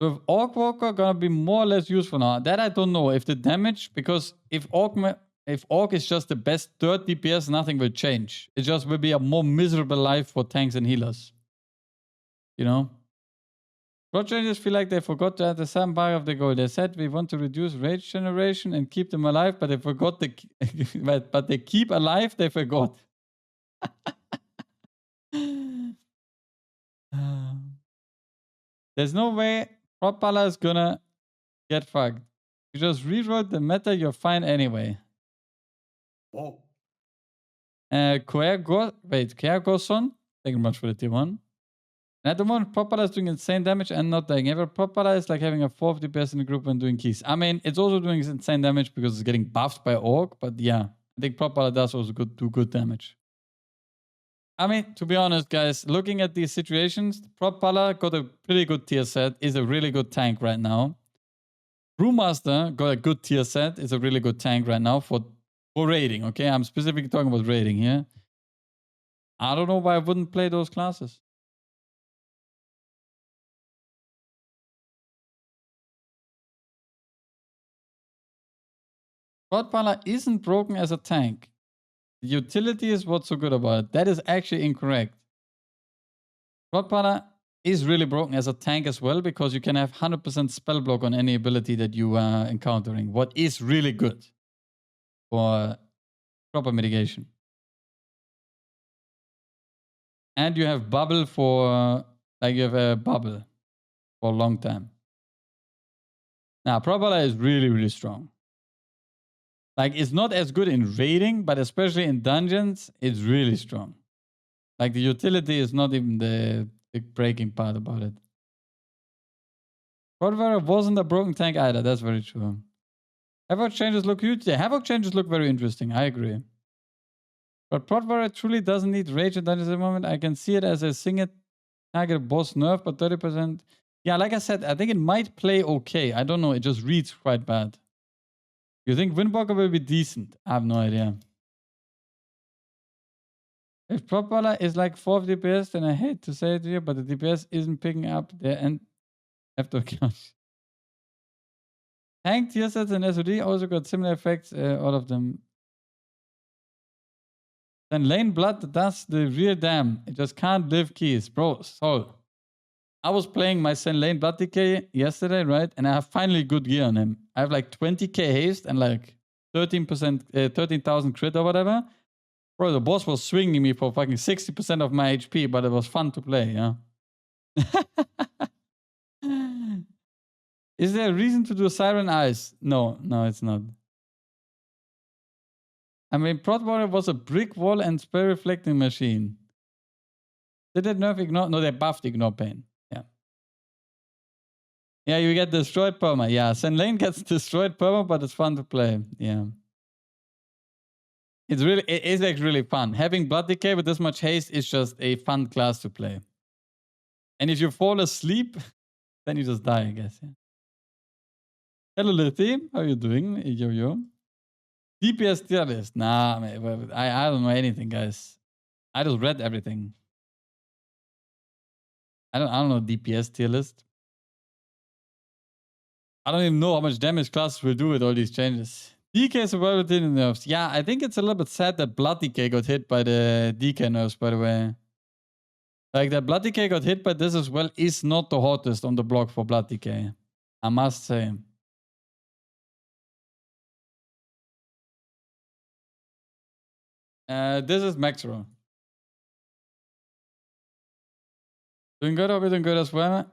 So if Orc Walker gonna be more or less useful now? That I don't know. If the damage, because if Orc is just the best third DPS, nothing will change. It just will be a more miserable life for tanks and healers. You know? Plot changes feel like they forgot to add the second part of the goal. They said we want to reduce rage generation and keep them alive, but they forgot but they keep alive, they forgot. There's no way Propala is gonna get fucked. You just rewrote the meta, you're fine anyway. Whoa. Koergoson, thank you much for the tier 1. And at the moment, Propala is doing insane damage and not dying ever. Propala is like having a 4th DPS in the group when doing keys. I mean, it's also doing insane damage because it's getting buffed by Orc, but yeah, I think Propala does also do good damage. I mean, to be honest, guys, looking at these situations, Propala got a pretty good tier set, is a really good tank right now. Brewmaster got a good tier set, is a really good tank right now for raiding, okay? I'm specifically talking about raiding here. I don't know why I wouldn't play those classes. Godpala isn't broken as a tank. The utility is what's so good about it. That is actually incorrect. Godpala is really broken as a tank as well, because you can have 100% spell block on any ability that you are encountering. What is really good for proper mitigation. And you have bubble for, like you have a bubble for a long time. Now, Propala is really, really strong. Like, it's not as good in raiding, but especially in dungeons, it's really strong. Like, the utility is not even the big breaking part about it. Godfather wasn't a broken tank either, that's very true. Havoc changes look huge. Yeah, Havoc changes look very interesting, I agree. But Protvar truly doesn't need rage in dungeons at the moment. I can see it as a single target boss nerf, but 30%. Yeah, like I said, I think it might play okay. I don't know, it just reads quite bad. You think Windwalker will be decent? I have no idea. If Propala is like 4 DPS, then I hate to say it to you, but the DPS isn't picking up there and after count. Tank tier sets and SOD also got similar effects, all of them. Then Lane Blood does the real damn. It just can't live keys. Bro, Sol. I was playing my Sen Lane Blood Decay yesterday, right? And I have finally good gear on him. I have like 20k haste and like 13%, 13,000 crit or whatever. Bro, the boss was swinging me for fucking 60% of my HP, but it was fun to play, yeah? Is there a reason to do Siren Eyes? No, it's not. I mean, Prot Warrior was a brick wall and spell reflecting machine. Did that nerf ignore? No, they buffed ignore pain. Yeah. Yeah, you get destroyed perma. Yeah, Sen Lane gets destroyed perma, but it's fun to play. Yeah. It is like really fun. Having Blood Decay with this much haste is just a fun class to play. And if you fall asleep, then you just die, I guess. Yeah. Hello, Lithy. How are you doing? Yo. DPS tier list. Nah, man, I don't know anything, guys. I just read everything. I don't know DPS tier list. I don't even know how much damage classes will do with all these changes. DK survivability nerfs. Yeah, I think it's a little bit sad that Blood Decay got hit by the DK nerfs, by the way. Like, that Blood Decay got hit by this as well is not the hottest on the block for Blood Decay. I must say. This is Maxro. Doing good, or we doing good as well?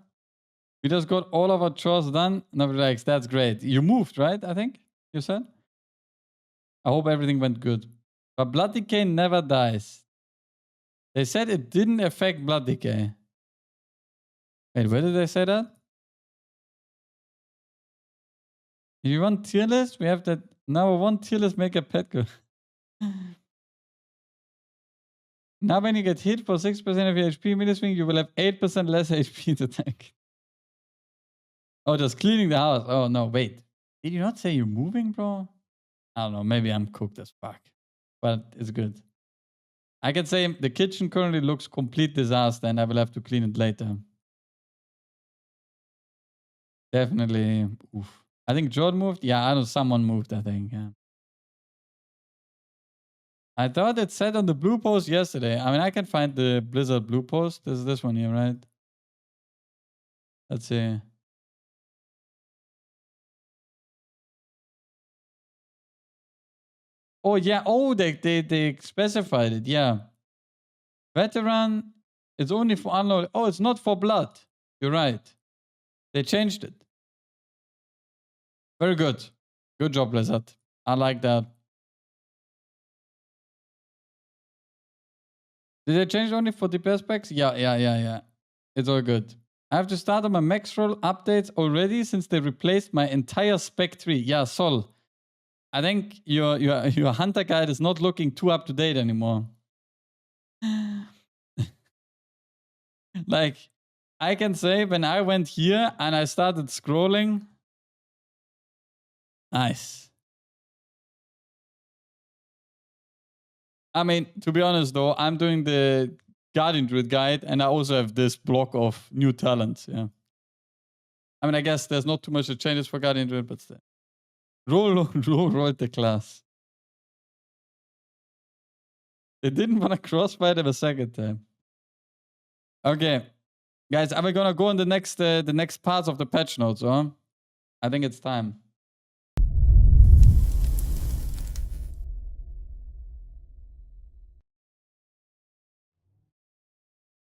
We just got all of our chores done. No, relax, that's great. You moved, right? I think you said? I hope everything went good. But Blood Decay never dies. They said it didn't affect Blood Decay. Wait, where did they say that? If you want tier list, we have that. Now one tier list make a pet go. Now when you get hit for 6% of your HP mid-swing, you will have 8% less HP to tank. Oh, just cleaning the house. Oh, no, wait. Did you not say you're moving, bro? I don't know. Maybe I'm cooked as fuck. But it's good. I can say the kitchen currently looks complete disaster and I will have to clean it later. Definitely. Oof. I think Jordan moved. Yeah, I know someone moved, I think. Yeah. I thought it said on the blue post yesterday. I mean, I can find the Blizzard blue post. This is this one here, right? Let's see. Oh, yeah. Oh, they specified it. Yeah. Veteran, it's only for unload. Oh, it's not for blood. You're right. They changed it. Very good. Good job, Blizzard. I like that. Did they change only for DPS specs? Yeah. It's all good. I have to start on my max roll updates already since they replaced my entire spec tree. Yeah, Sol. I think your hunter guide is not looking too up to date anymore. Like, I can say when I went here and I started scrolling. Nice. I mean, to be honest though, I'm doing the Guardian Druid guide and I also have this block of new talents. Yeah. I mean, I guess there's not too much of changes for Guardian Druid, but still. Roll the class. They didn't want to crossfire them a second time. Okay. Guys, are we gonna go in the next parts of the patch notes, or? I think it's time.